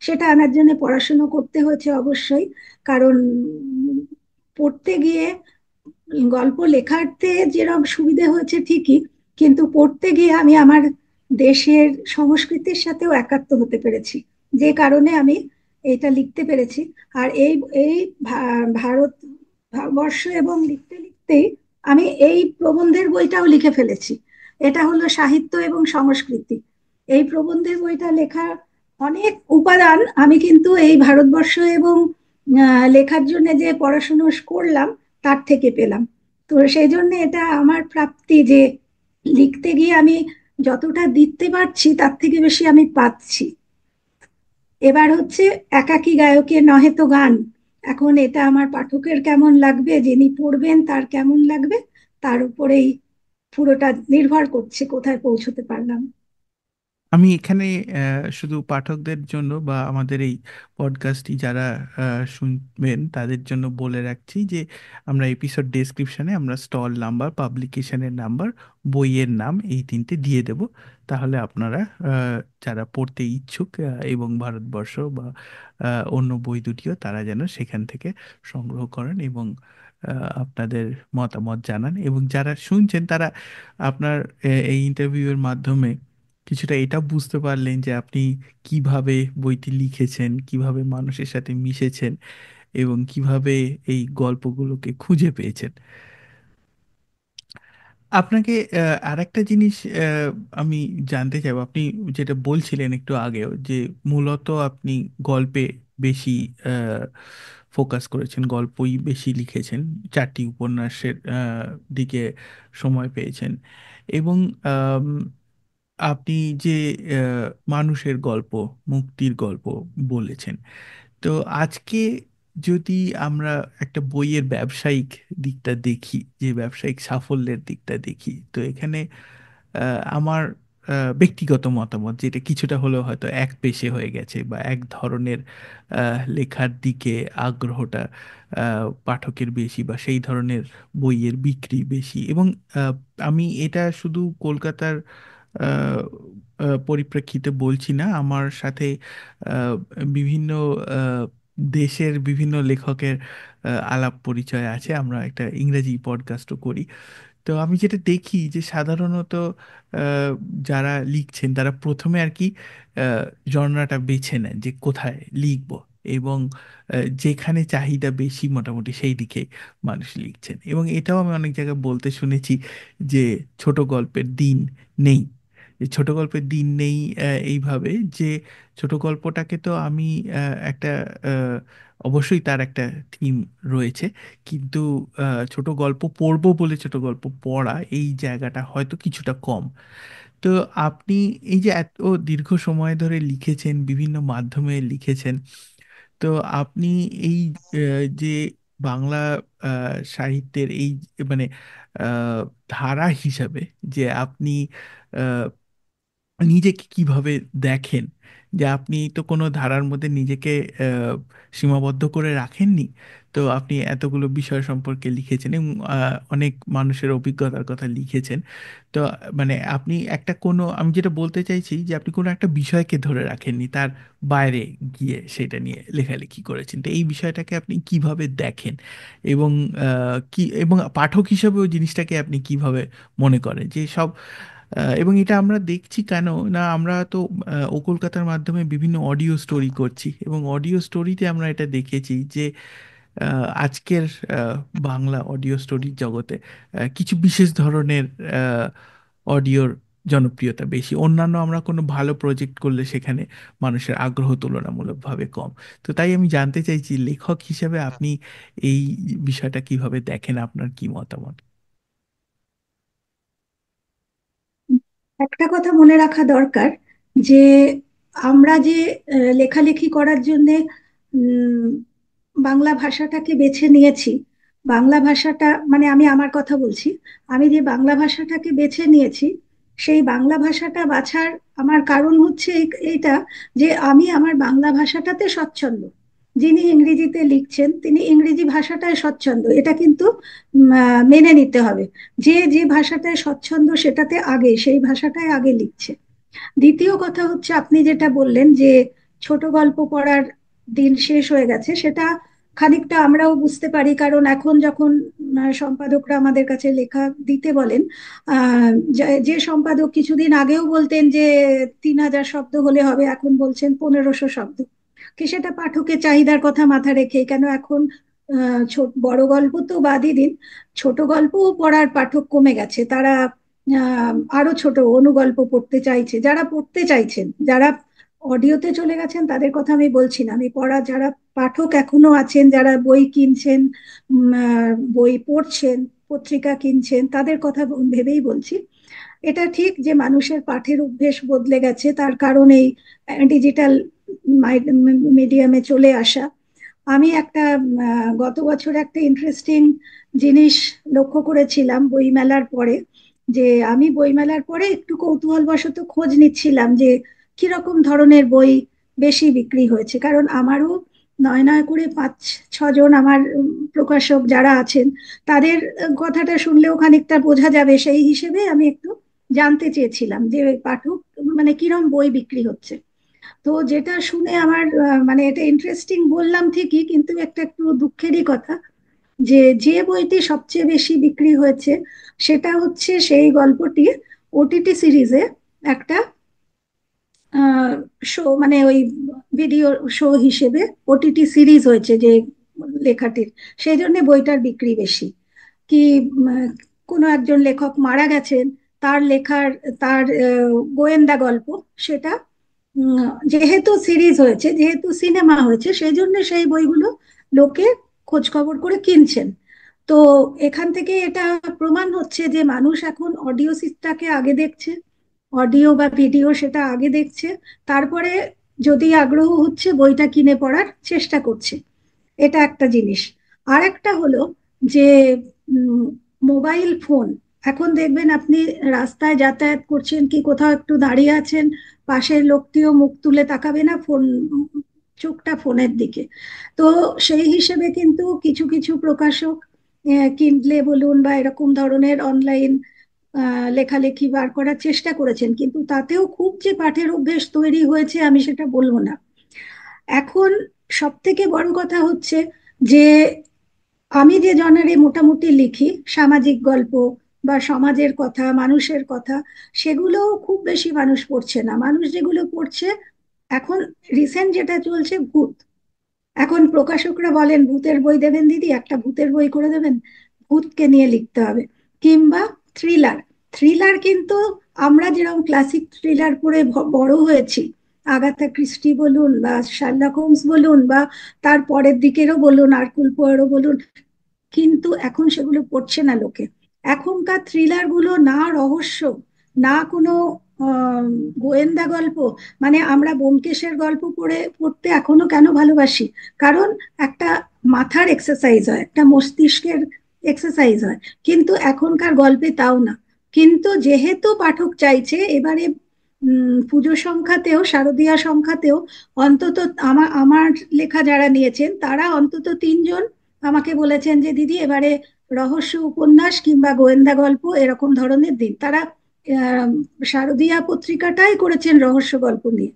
সেটা আনার জন্য পড়াশুনো করতে হয়েছে অবশ্যই। কারণ পড়তে গিয়ে গল্প লেখাতে যেরকম সুবিধে হয়েছে ঠিকই, কিন্তু পড়তে গিয়ে আমি আমার দেশের সংস্কৃতির সাথেও একাত্ম হতে পেরেছি, যে কারণে আমি এটা লিখতে পেরেছি। আর এই এই ভারত বর্ষ এবং লিখতে লিখতেই আমি এই প্রবন্ধের বইটাও লিখে ফেলেছি। এটা হলো সাহিত্য এবং সংস্কৃতি। এই প্রবন্ধের বইটা লেখার অনেক উপাদান আমি কিন্তু এই ভারতবর্ষ এবং লেখার জন্য যে পড়াশুনো করলাম তার থেকে পেলাম। তো সেই জন্য এটা আমার প্রাপ্তি যে লিখতে গিয়ে আমি যতটা দিতে পারছি তার থেকে বেশি আমি পাচ্ছি। এবার হচ্ছে একাকী গায়কের নহে তো গান। এখন এটা আমার পাঠকের কেমন লাগবে, যিনি পড়বেন তার কেমন লাগবে, তার উপরেই পুরোটা নির্ভর করছে কোথায় পৌঁছতে পারলাম। আমি এখানে শুধু পাঠকদের জন্য বা আমাদের এই পডকাস্টটি যারা শুনবেন তাদের জন্য বলে রাখছি যে আমরা এপিসোড ডেসক্রিপশনে আমরা স্টল নাম্বার, পাবলিকেশনের নাম্বার, বইয়ের নাম এই তিনটে দিয়ে দেব। তাহলে আপনারা যারা পড়তে ইচ্ছুক এবং ভারতবর্ষ বা অন্য বই দুটিও তারা যেন সেখান থেকে সংগ্রহ করেন এবং আপনাদের মতামত জানান। এবং যারা শুনছেন তারা আপনার এই ইন্টারভিউয়ের মাধ্যমে কিছুটা এটা বুঝতে পারলেন যে আপনি কিভাবে বইটি লিখেছেন, কিভাবে মানুষের সাথে মিশেছেন এবং কিভাবে এই গল্পগুলোকে খুঁজে পেয়েছেন। আপনাকে আরেকটা জিনিস আমি জানতে চাইবো, আপনি যেটা বলছিলেন একটু আগেও যে মূলত আপনি গল্পে বেশি ফোকাস করেছেন, গল্পই বেশি লিখেছেন, 4টি উপন্যাসের দিকে সময় পেয়েছেন। এবং আম, আপনি যে মানুষের গল্প, মুক্তির গল্প বলেছেন। তো আজকে যদি আমরা একটা বইয়ের ব্যবসায়িক দিকটা দেখি, যে ব্যবসায়িক সাফল্যের দিকটা দেখি, তো এখানে আমার ব্যক্তিগত মতামত যেটা কিছুটা হলেও হয়তো এক পেশে হয়ে গেছে বা এক ধরনের লেখার দিকে আগ্রহটা পাঠকের বেশি বা সেই ধরনের বইয়ের বিক্রি বেশি। এবং আহ, আমি এটা শুধু কলকাতার আহ, পরিপ্রেক্ষিতে বলছি না, আমার সাথে আহ, বিভিন্ন আহ, দেশের বিভিন্ন লেখকের আলাপ পরিচয় আছে, আমরা একটা ইংরেজি পডকাস্টও করি। তো আমি যেটা দেখি যে সাধারণত আহ, যারা লিখছেন তারা প্রথমে আর কি জনরাটা বেছে নেন যে কোথায় লিখবো, এবং যেখানে চাহিদা বেশি মোটামুটি সেই দিকে মানুষ লিখছেন। এবং এটাও আমি অনেক জায়গায় বলতে শুনেছি যে ছোট গল্পের দিন নেই, যে ছোট গল্পের দিন নেই, এইভাবে যে ছোট গল্পটাকে তো আমি একটা অবশ্যই তার একটা থিম রয়েছে, কিন্তু ছোট গল্প পড়বো বলে ছোট গল্প পড়া এই জায়গাটা হয়তো কিছুটা কম। তো আপনি এই যে এত দীর্ঘ সময় ধরে লিখেছেন, বিভিন্ন মাধ্যমে লিখেছেন, তো আপনি এই যে বাংলা সাহিত্যের এই মানে আহ, ধারা হিসাবে যে আপনি নিজেকে কিভাবে দেখেন, যে আপনি তো কোনো ধারার মধ্যে নিজেকে আহ, সীমাবদ্ধ করে রাখেননি, তো আপনি এতগুলো বিষয় সম্পর্কে লিখেছেন এবং অনেক মানুষের অভিজ্ঞতার কথা লিখেছেন। তো মানে আপনি একটা কোনো, আমি যেটা বলতে চাইছি যে আপনি কোনো একটা বিষয়কে ধরে রাখেননি, তার বাইরে গিয়ে সেটা নিয়ে লেখালেখি করেছেন। তো এই বিষয়টাকে আপনি কিভাবে দেখেন, এবং কি, এবং পাঠক হিসেবেও জিনিসটাকে আপনি কিভাবে মনে করেন যে সব এবং এটা আমরা দেখছি কেন না, আমরা তো ও কলকাতার মাধ্যমে বিভিন্ন অডিও স্টোরি করছি, এবং অডিও স্টোরিতে আমরা এটা দেখেছি যে আজকের আহ, বাংলা অডিও স্টোরির জগতে কিছু বিশেষ ধরনের অডিওর জনপ্রিয়তা বেশি। অন্যান্য আমরা কোনো ভালো প্রজেক্ট করলে সেখানে মানুষের আগ্রহ তুলনামূলকভাবে কম। তো তাই আমি জানতে চাইছি, লেখক হিসেবে আপনি এই বিষয়টা কিভাবে দেখেন, আপনার কি মতামত? একটা কথা মনে রাখা দরকার যে আমরা যে লেখালেখি করার জন্যে উম, বাংলা ভাষাটাকে বেছে নিয়েছি। বাংলা ভাষাটা মানে আমি আমার কথা বলছি। আমি যে বাংলা ভাষাটাকে বেছে নিয়েছি, সেই বাংলা ভাষাটা বাছার আমার কারণ হচ্ছে এইটা, যে আমি আমার বাংলা ভাষাটাতে স্বচ্ছন্দ। যিনি ইংরেজিতে লিখছেন তিনি ইংরেজি ভাষাটায় স্বচ্ছন্দ, এটা কিন্তু মেনে নিতে হবে। যে যে ভাষাটায় স্বচ্ছন্দ সেটাতে আগে, সেই ভাষাটায় আগে লিখছে। দ্বিতীয় কথা হচ্ছে আপনি যেটা বললেন যে ছোট গল্প পড়ার দিন শেষ হয়ে গেছে, সেটা খানিকটা আমরাও বুঝতে পারি, কারণ এখন যখন সম্পাদকরা আমাদের কাছে লেখা দিতে বলেন, যে সম্পাদক কিছুদিন আগেও বলতেন যে 3000 শব্দ হলে হবে, এখন বলছেন 1500 শব্দ। কি সেটা পাঠকের চাহিদার কথা মাথায় রেখে, কেন এখন ছোট বড় গল্প তো বাদই দিন, ছোট গল্পও পড়ার পাঠক কমে গেছে। তারা আরো ছোট অনুগল্প পড়তে চাইছে, যারা পড়তে চাইছেন। যারা অডিওতে চলে গেছেন তাদের কথা আমি বলছি না, আমি পড়া যারা পাঠক এখনো আছেন, যারা বই কিনছেন, বই পড়ছেন, পত্রিকা কিনছেন, তাদের কথা ভেবেই বলছি। এটা ঠিক যে মানুষের পাঠের অভ্যেস বদলে গেছে, তার কারণ এই ডিজিটাল মিডিয়ামে চলে আসা। আমি একটা গত বছর একটা ইন্টারেস্টিং জিনিস লক্ষ্য করেছিলাম বইমেলার পরে, যে আমি বইমেলার পরে একটু কৌতূহলবশত খোঁজ নিচ্ছিলাম যে কিরকম ধরনের বই বেশি বিক্রি হয়েছে, কারণ আমারও নয় নয় করে 5-6 জন আমার প্রকাশক যারা আছেন, তাদের কথাটা শুনলেও খানিকটা বোঝা যাবে, সেই হিসেবে আমি একটু জানতে চেয়েছিলাম যে পাঠক মানে কিরম বই বিক্রি হচ্ছে। তো যেটা শুনে আমার মানে এটা ইন্টারেস্টিং বললাম ঠিকই, কিন্তু একটা একটু দুঃখেরই কথা, যে যে বইটি সবচেয়ে বেশি বিক্রি হয়েছে সেটা হচ্ছে সেই গল্পটি ওটিটি সিরিজে একটা শো, মানে ওই ভিডিও শো হিসেবে ওটিটি সিরিজ হয়েছে যে লেখাটির, সেই জন্য বইটার বিক্রি বেশি। কি কোনো একজন লেখক মারা গেছেন, তার লেখার, তার গোয়েন্দা গল্প, সেটা যেহেতু সিরিজ হয়েছে, যেহেতু সিনেমা হয়েছে, সেই জন্য সেই বইগুলো লোকে খোঁজ খবর করে কিনছেন। তো এখান থেকে এটা প্রমাণ হচ্ছে যে মানুষ এখন অডিও সিস্টাকে আগে দেখছে, অডিও বা ভিডিও সেটা আগে দেখছে, তারপরে যদি আগ্রহ হচ্ছে বইটা কিনে পড়ার চেষ্টা করছে। এটা একটা জিনিস। আর একটা হলো যে মোবাইল ফোন, এখন দেখবেন আপনি রাস্তায় যাতায়াত করছেন কি কোথাও একটু দাঁড়িয়ে আছেন, পাশের লোকটিও মুখ তুলে তাকাবে না, ফোন, চোখটা ফোনের দিকে। তো সেই হিসেবে কিন্তু কিছু কিছু প্রকাশক কিন্ডলে বলুন বা এরকম ধরনের অনলাইন লেখালেখি বার করার চেষ্টা করেছেন, কিন্তু তাতেও খুব যে পাঠের অভ্যেস তৈরি হয়েছে আমি সেটা বলবো না। এখন সব থেকে বড় কথা হচ্ছে যে আমি যে জনারে মোটামুটি লিখি, সামাজিক গল্প বা সমাজের কথা, মানুষের কথা, সেগুলো খুব বেশি মানুষ পড়ছে না। মানুষ যেগুলো পড়ছে এখন, রিসেন্ট যেটা চলছে ভূত। এখন প্রকাশকরা বলেন ভূতের বই দেবেন দিদি, একটা ভূতের বই করে দেবেন, ভূতকে নিয়ে লিখতে হবে। কিংবা থ্রিলার, থ্রিলার কিন্তু আমরা যেরকম ক্লাসিক থ্রিলার পড়ে বড় হয়েছি, আগাথা ক্রিস্টি বলুন বা শার্লক হোমস বলুন বা তার পরের দিকেরও বলুন আরকুল পোয়ারো বলুন, কিন্তু এখন সেগুলো পড়ছে না লোকে। এখনকার থ্রিলার গুলো না রহস্য, না কোনো আহ, গোয়েন্দা গল্প। মানে আমরা ব্যোমকেশের গল্প পড়তে এখনো কেন ভালোবাসি? কারণ একটা মাথার এক্সারসাইজ হয়, একটা মস্তিষ্কের এক্সারসাইজ হয়। কিন্তু এখনকার গল্পে তাও না। কিন্তু যেহেতু পাঠক চাইছে এবারে, পুজো সংখ্যাতেও, শারদীয়া সংখ্যাতেও অন্তত আমার লেখা যারা নিয়েছেন তারা অন্তত 3 জন আমাকে বলেছেন যে দিদি এবারে রহস্য উপন্যাস কিংবা গোয়েন্দা গল্প এরকম ধরনের দিন। তারা আহ, শারদীয়া পত্রিকাটাই করেছেন রহস্য গল্প নিয়ে।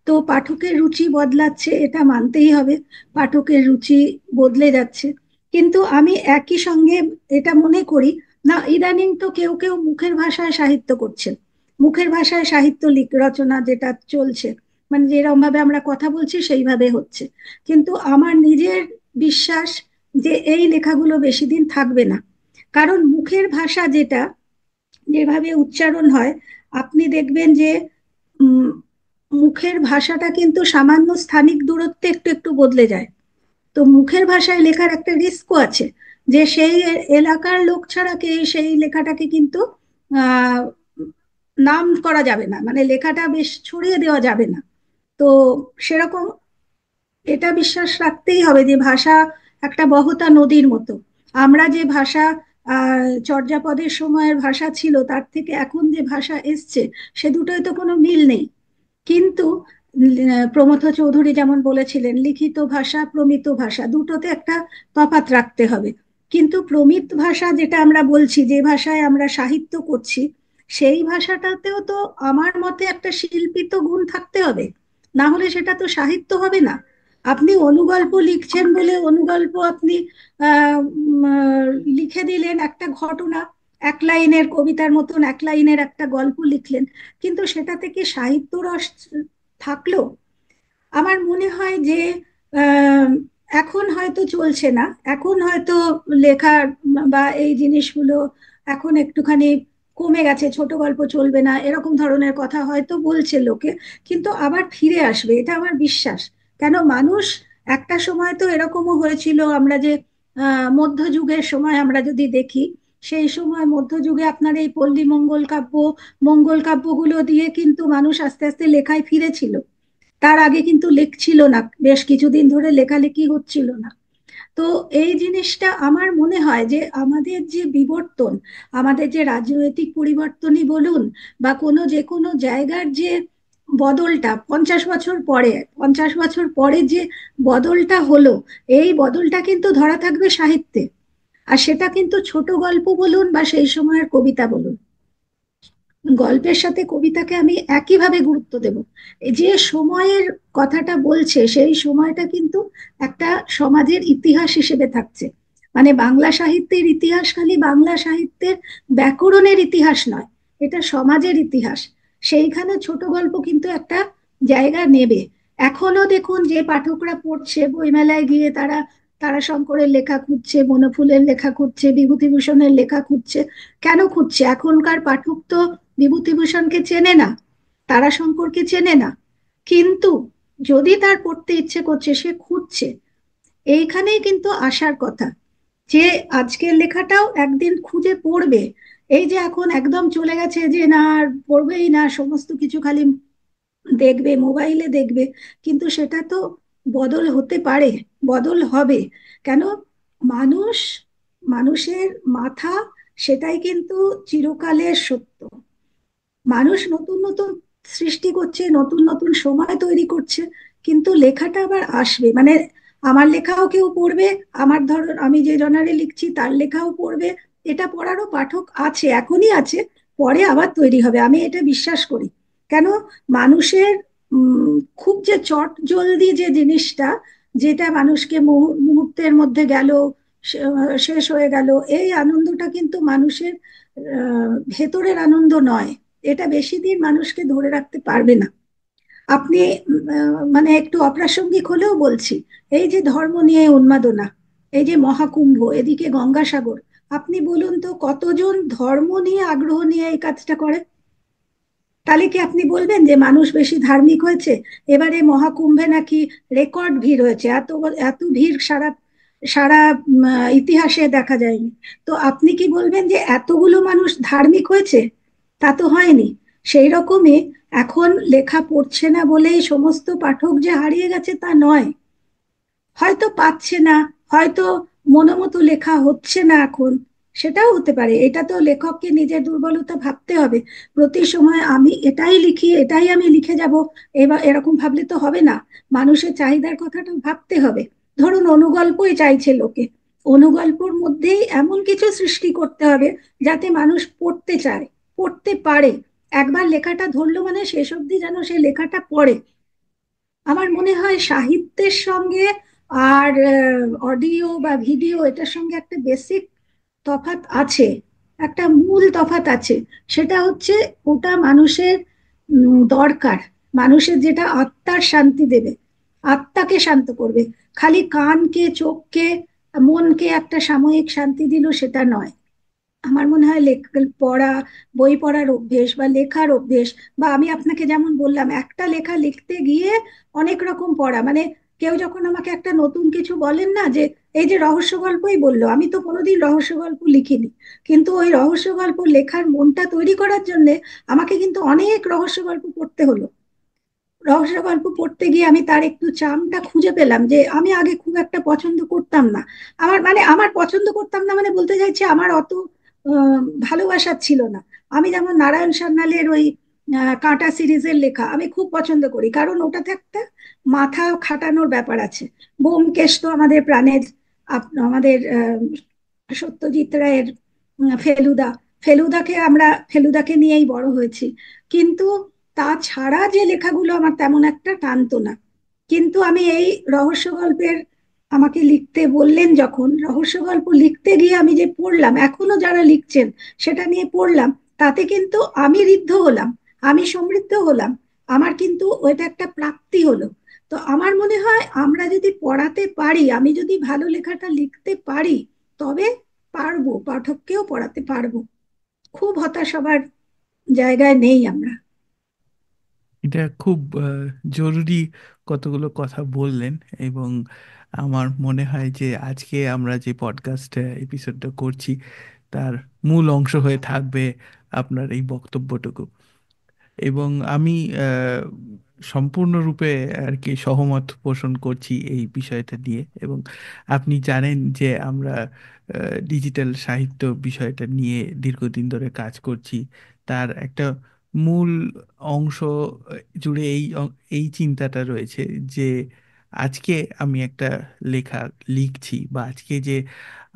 তো পাঠকের রুচি বদলাচ্ছে, এটা মানতেই হবে। পাঠকের রুচি বদলে যাচ্ছে। কিন্তু আমি একই সঙ্গে এটা মনে করি, না ইদানিং তো কেউ কেউ মুখের ভাষায় সাহিত্য করছেন। মুখের ভাষায় সাহিত্য রচনা যেটা চলছে, মানে যেরকম ভাবে আমরা কথা বলছি সেইভাবে হচ্ছে। কিন্তু আমার নিজের বিশ্বাস যে এই লেখাগুলো বেশি দিন থাকবে না। কারণ মুখের ভাষা যেটা, যেভাবে উচ্চারণ হয়, আপনি দেখবেন যে উম, মুখের ভাষাটা কিন্তু সামান্য স্থানিক দূরত্বে একটু একটু বদলে যায়। তো মুখের ভাষায় লেখার একটা রিস্কও আছে, যে সেই এলাকার লোক ছাড়া সেই লেখাটাকে কিন্তু আহ নাম করা যাবে না, মানে লেখাটা বেশ ছড়িয়ে দেওয়া যাবে না। তো সেরকম এটা বিশ্বাস রাখতেই হবে যে ভাষা একটা বহতা নদীর মতো। আমরা যে ভাষা চর্যাপদের সময়ের ভাষা ছিল তার থেকে এখন যে ভাষা এসছে, সে দুটোই তো কোনো মিল নেই। কিন্তু প্রমথ চৌধুরী যেমন বলেছিলেন, লিখিত ভাষা প্রমিত ভাষা দুটোতে একটা তফাৎ রাখতে হবে। কিন্তু প্রমিত ভাষা যেটা আমরা বলছি, যে ভাষায় আমরা সাহিত্য করছি, সেই ভাষাটাতেও তো আমার মতে একটা শিল্পিত গুণ থাকতে হবে। না হলে সেটা তো সাহিত্য হবে না। আপনি অনুগল্প লিখছেন বলে অনুগল্প আপনি লিখে দিলেন একটা ঘটনা, 1 লাইনের কবিতার মতন 1 লাইনের একটা গল্প লিখলেন, কিন্তু সেটা থেকে সাহিত্য রস থাকলো? আমার মনে হয় যে আহ, এখন হয়তো চলছে না। এখন হয়তো লেখার বা এই জিনিসগুলো এখন একটুখানি কমে গেছে, ছোট গল্প চলবে না এরকম ধরনের কথা হয়তো বলছে লোকে। কিন্তু আবার ফিরে আসবে, এটা আমার বিশ্বাস। কেন, মানুষ একটা সময় তো এরকমও হয়েছিল, আমরা যে মধ্যযুগের সময় আমরা যদি দেখি, সেই সময় মধ্যযুগে আপনার এই পল্লী মঙ্গল কাব্যগুলো দিয়ে কিন্তু মানুষ আস্তে আস্তে লেখায় ফিরেছিল। তার আগে কিন্তু লেখছিল না, বেশ কিছুদিন ধরে লেখালেখি হচ্ছিল না। তো এই জিনিসটা আমার মনে হয় যে আমাদের যে বিবর্তন, আমাদের যে রাজনৈতিক পরিবর্তনই বলুন বা যে কোনো জায়গার যে বদলটা 50 বছর পরে, 50 বছর পরে যে বদলটা হলো, এই বদলটা কিন্তু ধরা থাকবে সাহিত্যে। আর সেটা কিন্তু ছোট গল্প বলুন বা সেই সময়ের কবিতা বলুন, গল্পের সাথে কবিতাকে আমি একইভাবে গুরুত্ব দেব। এই যে সময়ের কথাটা বলছে, সেই সময়টা কিন্তু একটা সমাজের ইতিহাস হিসেবে থাকছে। মানে বাংলা সাহিত্যের ইতিহাস খালি বাংলা সাহিত্যের ব্যাকরণের ইতিহাস নয়, এটা সমাজের ইতিহাস। সেইখানে ছোট গল্প কিন্তু একটা জায়গা নেবে। এখনো দেখুন যে পাঠকরা পড়ছে, বইমেলায় গিয়ে তারা তারাশঙ্করের লেখা খুঁজছে, বনফুলের লেখা খুঁজছে, বিভূতিভূষণের লেখা খুঁজছে। কেন খুঁজছে? এখনকার পাঠক তো বিভূতিভূষণকে চেনে না, তারাশঙ্করকে চেনে না। কিন্তু যদি তার পড়তে ইচ্ছে করছে, সে খুঁজছে। এইখানেই কিন্তু আসার কথা, যে আজকের লেখাটাও একদিন খুঁজে পড়বে। এই যে এখন একদম চলে গেছে যে না আর পড়বেই না, সমস্ত কিছু খালি দেখবে, মোবাইলে দেখবে, কিন্তু সেটা তো বদল হতে পারে, বদল হবে। কেন, মানুষ, মানুষের মাথা, সেটাই কিন্তু চিরকালের সত্য। মানুষ নতুন নতুন সৃষ্টি করছে, নতুন নতুন সময় তৈরি করছে, কিন্তু লেখাটা আবার আসবে। মানে আমার লেখাও কেউ পড়বে, আমার ধরুন আমি যে জনারে লিখছি তার লেখাও পড়বে, এটা পড়ারও পাঠক আছে, এখনই আছে, পরে আবার তৈরি হবে, আমি এটা বিশ্বাস করি। কেন, মানুষের খুব যে চট জলদি যে জিনিসটা, যেটা মানুষকে মুহূর্তের মধ্যে গেল, শেষ হয়ে গেল, এই আনন্দটা কিন্তু মানুষের ভেতরের আনন্দ নয়। এটা বেশি দিন মানুষকে ধরে রাখতে পারবে না। আপনি মানে একটু অপ্রাসঙ্গিক হলেও বলছি, এই যে ধর্ম নিয়ে উন্মাদনা, এই যে মহাকুম্ভ, এদিকে গঙ্গাসাগর, আপনি বলুন তো কতজন ধর্ম নিয়ে আগ্রহ নিয়ে এই কাজটা করে? তাহলে কি আপনি বলবেন যে মানুষ বেশি ধার্মিক হয়েছে? এবারে মহাকুম্ভে নাকি রেকর্ড ভিড় হয়েছে, এত এত ভিড় সারা সারা ইতিহাসে দেখা যায়নি। তো আপনি কি বলবেন যে এতগুলো মানুষ ধার্মিক হয়েছে? তা তো হয়নি। সেই রকমই এখন লেখা পড়ছে না বলেই সমস্ত পাঠক যে হারিয়ে গেছে তা নয়। হয়তো পাচ্ছে না, হয়তো মনোমতো লেখা হচ্ছে না এখন, সেটাও হতে পারে। এটা তো লেখককে নিজের দুর্বলতা ভাবতে হবে। প্রতি সময় আমি এটাই লিখি, এটাই আমি লিখে যাব, এবার এরকম ভাবলে তো হবে না। মানুষের চাহিদার কথাটা ভাবতে হবে। ধরুন অনুগল্পই চাইছে লোকে, অনুগল্পর মধ্যেই এমন কিছু সৃষ্টি করতে হবে যাতে মানুষ পড়তে চায়, পড়তে পারে। একবার লেখাটা ধরলো মানে শেষ অবধি যেন সে লেখাটা পড়ে। আমার মনে হয় সাহিত্যের সঙ্গে আর অডিও বা ভিডিও এটার সঙ্গে একটা বেসিক তফাৎ আছে, একটা মূল তফাৎ আছে। সেটা হচ্ছে ওটা মানুষের দরকার, মানুষের যেটা আত্মার শান্তি দেবে, আত্মাকে শান্ত করবে। খালি কানকে, চোখকে, মনকে একটা সাময়িক শান্তি দিল সেটা নয়। আমার মনে হয় পড়া, বই পড়ার অভ্যেস বা লেখার অভ্যেস, বা আমি আপনাকে যেমন বললাম একটা লেখা লিখতে গিয়ে অনেক রকম পড়া, মানে কেউ যখন আমাকে একটা নতুন কিছু বলেন না, যে এই যে রহস্য গল্পই বললো, আমি তো কোনোদিন রহস্য গল্প লিখিনি, কিন্তু ওই রহস্য গল্প লেখার মনটা তৈরি করার জন্য আমাকে কিন্তু অনেক রহস্য গল্প পড়তে হলো। রহস্য গল্প পড়তে গিয়ে আমি তার একটু চামটা খুঁজে পেলাম, যে আমি আগে খুব একটা পছন্দ করতাম না। আমার পছন্দ করতাম না মানে বলতে চাইছি আমার অত ভালোবাসার ছিল না। আমি যেমন নারায়ণ সান্যালের ওই কাঁটা সিরিজের লেখা আমি খুব পছন্দ করি, কারণ ওটাতে একটা মাথা খাটানোর ব্যাপার আছে। ব্যোমকেশ তো আমাদের প্রাণের, আমাদের সত্যজিৎ রায়ের ফেলুদা, ফেলুদাকে নিয়েই বড় হয়েছি। কিন্তু তাছাড়া যে লেখাগুলো আমার তেমন একটা টানতো না। কিন্তু আমি এই রহস্য গল্পের, আমাকে লিখতে বললেন যখন, রহস্য গল্প লিখতে গিয়ে আমি যে পড়লাম, এখনো যারা লিখছেন সেটা নিয়ে পড়লাম, তাতে কিন্তু আমি ঋদ্ধ হলাম, আমি সমৃদ্ধ হলাম। আমার কিন্তু ওইটা একটা প্রাপ্তি হলো। তো আমার মনে হয় আমরা যদি পড়াতে পারি, আমি যদি ভালো লেখাটা লিখতে পারি, তবে পারবো, পাঠককেও পড়াতে পারবো। খুব হতাশ হবার জায়গায় নেই আমরা। এটা খুব জরুরি কতগুলো কথা বললেন। এবং আমার মনে হয় যে আজকে আমরা যে পডকাস্ট এপিসোডটা করছি তার মূল অংশ হয়ে থাকবে আপনার এই বক্তব্যটুকু। এবং আমি সম্পূর্ণরূপে আর কি সহমত পোষণ করছি এই বিষয়টা নিয়ে। এবং আপনি জানেন যে আমরা ডিজিটাল সাহিত্য বিষয়টা নিয়ে দীর্ঘদিন ধরে কাজ করছি। তার একটা মূল অংশ জুড়ে এই চিন্তাটা রয়েছে যে আজকে আমি একটা লেখা লিখছি, বা আজকে যে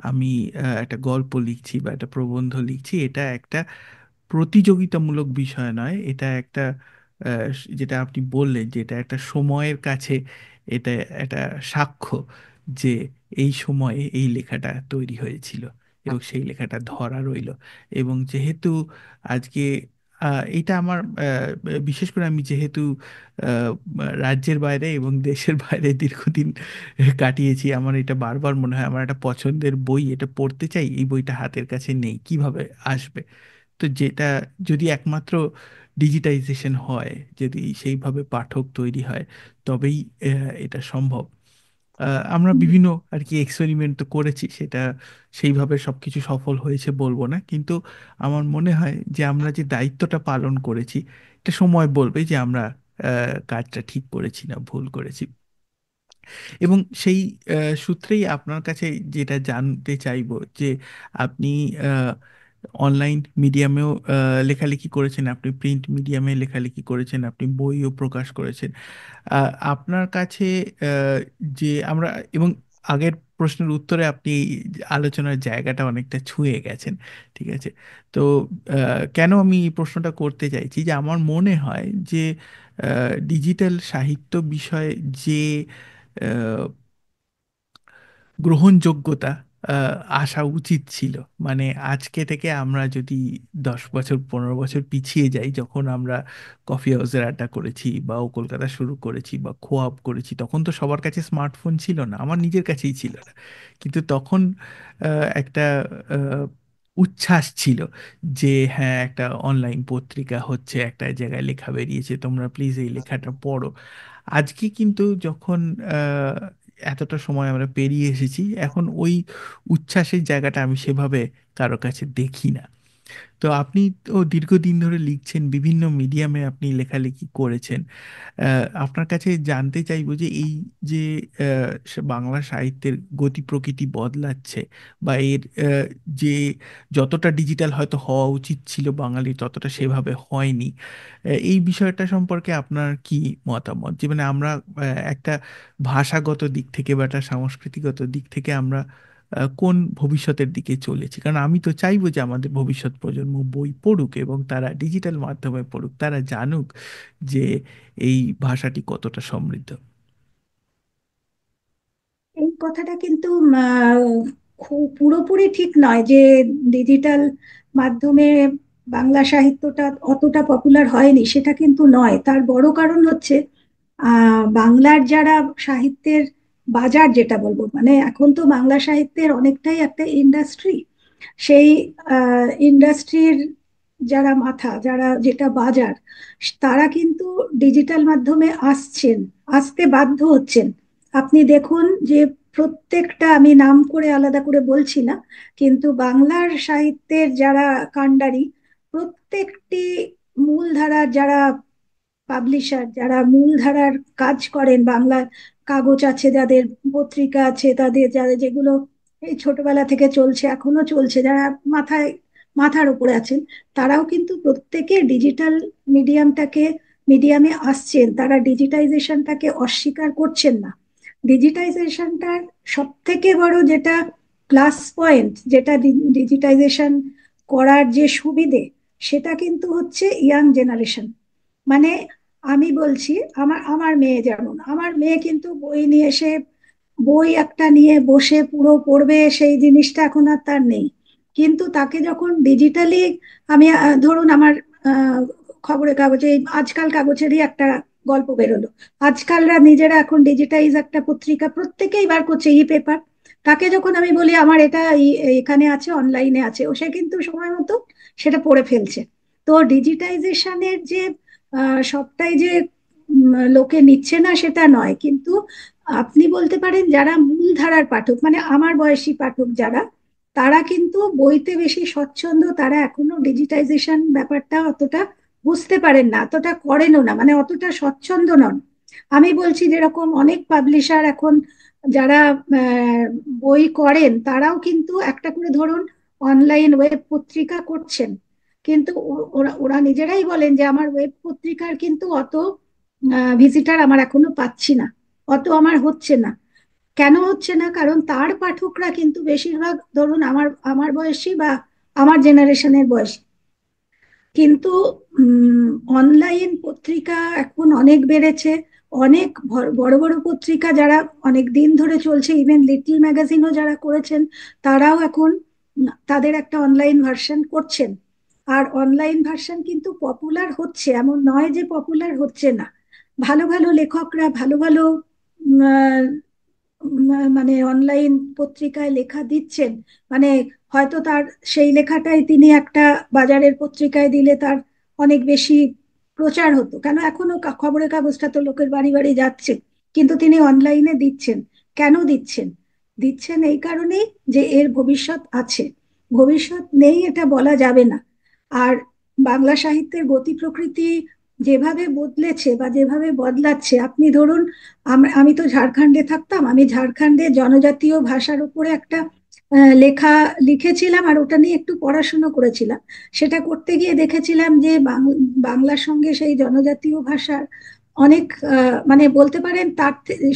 আমি একটা গল্প লিখছি বা একটা প্রবন্ধ লিখছি, এটা একটা প্রতিযোগিতামূলক বিষয় নয়। এটা একটা যেটা আপনি বললেন যে এটা একটা সময়ের কাছে, এটা একটা সাক্ষ্য যে এই সময়ে এই লেখাটা তৈরি হয়েছিল এবং সেই লেখাটা ধরা রইলো। এবং যেহেতু আজকে এটা আমার বিশেষ করে আমি যেহেতু রাজ্যের বাইরে এবং দেশের বাইরে দীর্ঘদিন কাটিয়েছি, আমার এটা বারবার মনে হয় আমার একটা পছন্দের বই, এটা পড়তে চাই, এই বইটা হাতের কাছে নেই, কিভাবে আসবে? তো যেটা যদি একমাত্র ডিজিটাইজেশন হয়, যদি সেইভাবে পাঠক তৈরি হয়, তবেই এটা সম্ভব। আমরা বিভিন্ন আর কি এক্সপেরিমেন্ট তো করেছি, সেটা সেইভাবে সবকিছু সফল হয়েছে বলবো না, কিন্তু আমার মনে হয় যে আমরা যে দায়িত্বটা পালন করেছি, এটা সময় বলবে যে আমরা কাজটা ঠিক করেছি না ভুল করেছি। এবং সেই সূত্রেই আপনার কাছে যেটা জানতে চাইবো যে আপনি অনলাইন মিডিয়ামেও লেখালেখি করেছেন, আপনি প্রিন্ট মিডিয়ামে লেখালেখি করেছেন, আপনি বইও প্রকাশ করেছেন। আপনার কাছে যে আমরা, এবং আগের প্রশ্নের উত্তরে আপনি এই আলোচনার জায়গাটা অনেকটা ছুঁয়ে গেছেন, ঠিক আছে? তো কেন আমি এই প্রশ্নটা করতে চাইছি যে আমার মনে হয় যে ডিজিটাল সাহিত্য বিষয়ে যে আহ, গ্রহণযোগ্যতা আসা উচিত ছিল, মানে আজকে থেকে আমরা যদি 10 বছর 15 বছর পিছিয়ে যাই, যখন আমরা কফি হাউসের আড্ডা করেছি বা ও কলকাতা শুরু করেছি বা খোয়াব করেছি, তখন তো সবার কাছে স্মার্টফোন ছিল না, আমার নিজের কাছেই ছিল না। কিন্তু তখন একটা উচ্ছ্বাস ছিল যে হ্যাঁ একটা অনলাইন পত্রিকা হচ্ছে, একটা জায়গায় লেখা বেরিয়েছে, তোমরা প্লিজ এই লেখাটা পড়ো। আজকে কিন্তু যখন আহ, এতটা সময় আমরা পেরিয়ে এসেছি, এখন ওই উচ্ছ্বাসের জায়গাটা আমি সেভাবে কারো কাছে দেখি না। তো আপনি তো দীর্ঘদিন ধরে লিখছেন, বিভিন্ন মিডিয়ামে আপনি লেখালেখি করেছেন। আপনার কাছে জানতে চাইবো যে এই যে বাংলা সাহিত্যের গতি প্রকৃতি বদলাচ্ছে, বা এর যে যতটা ডিজিটাল হয়তো হওয়া উচিত ছিল বাঙালি ততটা সেভাবে হয়নি, এই বিষয়টা সম্পর্কে আপনার কি মতামত? যে মানে আমরা একটা ভাষাগত দিক থেকে বা একটা সাংস্কৃতিগত দিক থেকে আমরা কোন ভবিষ্যতের দিকে চলেছি? কারণ আমি তো চাইবো যে আমাদের ভবিষ্যৎ প্রজন্ম বই পড়ুক এবং তারা ডিজিটাল মাধ্যমে পড়ুক, তারা জানুক যে এই ভাষাটি কতটা সমৃদ্ধ। এই কথাটা কিন্তু খুব পুরোপুরি ঠিক নয় যে ডিজিটাল মাধ্যমে বাংলা সাহিত্যটা অতটা পপুলার হয়নি, সেটা কিন্তু নয়। তার বড় কারণ হচ্ছে বাংলার যারা সাহিত্যের বাজার যেটা বলবো, মানে এখন তো বাংলা সাহিত্যের অনেকটাই একটা ইন্ডাস্ট্রি। সেই ইন্ডাস্ট্রির যারা মাথা, যারা যেটা বাজার, তারা কিন্তু ডিজিটাল মাধ্যমে আসতে বাধ্য হচ্ছেন। আপনি দেখুন যে প্রত্যেকটা, আমি নাম করে আলাদা করে বলছি না, কিন্তু বাংলার সাহিত্যের যারা কাণ্ডারি, প্রত্যেকটি মূলধারার যারা পাবলিশার, যারা মূলধারার কাজ করেন, বাংলা কাগজ আছে যাদের, পত্রিকা আছে তাদের, যাদের যেগুলো এই ছোটবেলা থেকে চলছে, এখনো চলছে, যারা মাথার উপরে আছেন, তারাও কিন্তু প্রত্যেকে ডিজিটাল মিডিয়ামটাকে মিডিয়ামে আসছেন। তারা ডিজিটাইজেশনটাকে অস্বীকার করছেন না। ডিজিটাইজেশনটার সব থেকে বড় যেটা প্লাস পয়েন্ট, যেটা ডিজিটাইজেশন করার যে সুবিধে, সেটা কিন্তু হচ্ছে ইয়াং জেনারেশন। মানে আমি বলছি, আমার আমার মেয়ে, যেমন আমার মেয়ে কিন্তু বই নিয়ে এসে, বই একটা নিয়ে বসে পুরো পড়বে সেই জিনিসটা এখন আর তার নেই। কিন্তু তাকে যখন ডিজিটালি, আমি ধরুন আমার আহ, খবরের কাগজে, এই আজকাল কাগজেরই একটা গল্প বেরোলো, আজকালরা নিজেরা এখন ডিজিটাইজ একটা পত্রিকা প্রত্যেকেই বার করছে, ই পেপার। তাকে যখন আমি বলি আমার এটা এখানে আছে, অনলাইনে আছে, ও সে কিন্তু সময় মতো সেটা পড়ে ফেলছে। তো ডিজিটাইজেশনের যে সবটাই যে লোকে নিচ্ছে না সেটা নয়, কিন্তু আপনি বলতে পারেন যারা মূলধারার পাঠক, মানে আমার বয়সী পাঠক যারা, তারা কিন্তু বইতে বেশি স্বচ্ছন্দ, তারা এখনো ডিজিটাইজেশন ব্যাপারটা অতটা বুঝতে পারেন না, অতটা করেনও না, মানে অতটা স্বচ্ছন্দ নন। আমি বলছি যেরকম অনেক পাবলিশার এখন যারা আহ, বই করেন, তারাও কিন্তু একটা করে ধরুন অনলাইন ওয়েব পত্রিকা করছেন, কিন্তু ওরা ওরা নিজেরাই বলেন যে আমার ওয়েব পত্রিকার কিন্তু অত ভিজিটার আমার এখনো পাচ্ছি না, অত আমার হচ্ছে না। কেন হচ্ছে না? কারণ তার পাঠকরা কিন্তু বেশিরভাগ ধরুন আমার আমার বয়সী বা আমার জেনারেশনের বয়সী। কিন্তু অনলাইন পত্রিকা এখন অনেক বেড়েছে। অনেক বড় বড় পত্রিকা যারা অনেক দিন ধরে চলছে, ইভেন লিটল ম্যাগাজিনও যারা করেছেন, তারাও এখন তাদের একটা অনলাইন ভার্সন করছেন। আর অনলাইন ভার্সন কিন্তু পপুলার হচ্ছে, এমন নয় যে পপুলার হচ্ছে না। ভালো ভালো লেখকরা ভালো ভালো মানে অনলাইন পত্রিকায় লেখা দিচ্ছেন। মানে হয়তো তার সেই লেখাটাই তিনি একটা বাজারের পত্রিকায় দিলে তার অনেক বেশি প্রচার হতো, কেন এখনো খবরের কাগজটা তো লোকের বাড়ি বাড়ি যাচ্ছে, কিন্তু তিনি অনলাইনে দিচ্ছেন। কেন দিচ্ছেন? দিচ্ছেন এই কারণেই যে এর ভবিষ্যৎ আছে। ভবিষ্যৎ নেই এটা বলা যাবে না। আর বাংলা সাহিত্যের গতি প্রকৃতি যেভাবে বদলেছে বা যেভাবে বদলাচ্ছে, আপনি ধরুন, আমি তো ঝাড়খণ্ডে থাকতাম, আমি ঝাড়খণ্ডে জনজাতীয় ভাষার উপরে একটা লেখা লিখেছিলাম, আর ওটা নিয়ে একটু পড়াশুনো করেছিলাম। সেটা করতে গিয়ে দেখেছিলাম যে বাংলার সঙ্গে সেই জনজাতীয় ভাষার অনেক মানে বলতে পারেন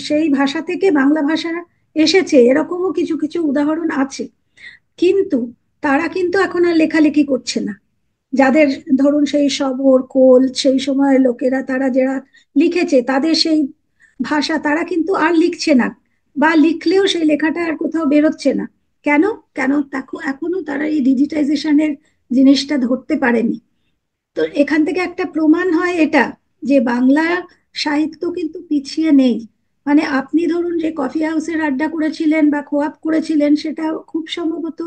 সেই ভাষা থেকে বাংলা ভাষা এসেছে, এরকমও কিছু কিছু উদাহরণ আছে। কিন্তু তারা কিন্তু এখন আর লেখালেখি করছে না। যাদের ধরুন সেই শবর কোল সেই সময়ের লোকেরা, তারা যারা লিখেছে, তাদের সেই ভাষা তারা কিন্তু আর লিখছে না, বা লিখলেও সেই লেখাটা আর কোথাও বেরোচ্ছে না। কেন? কেন এখনো তারা এই ডিজিটাইজেশনের জিনিসটা ধরতে পারেনি। তো এখান থেকে একটা প্রমাণ হয় এটা, যে বাংলা সাহিত্য কিন্তু পিছিয়ে নেই। মানে আপনি ধরুন যে কফি হাউসের আড্ডা করেছিলেন বা খোয়াব করেছিলেন, সেটা খুব সম্ভবত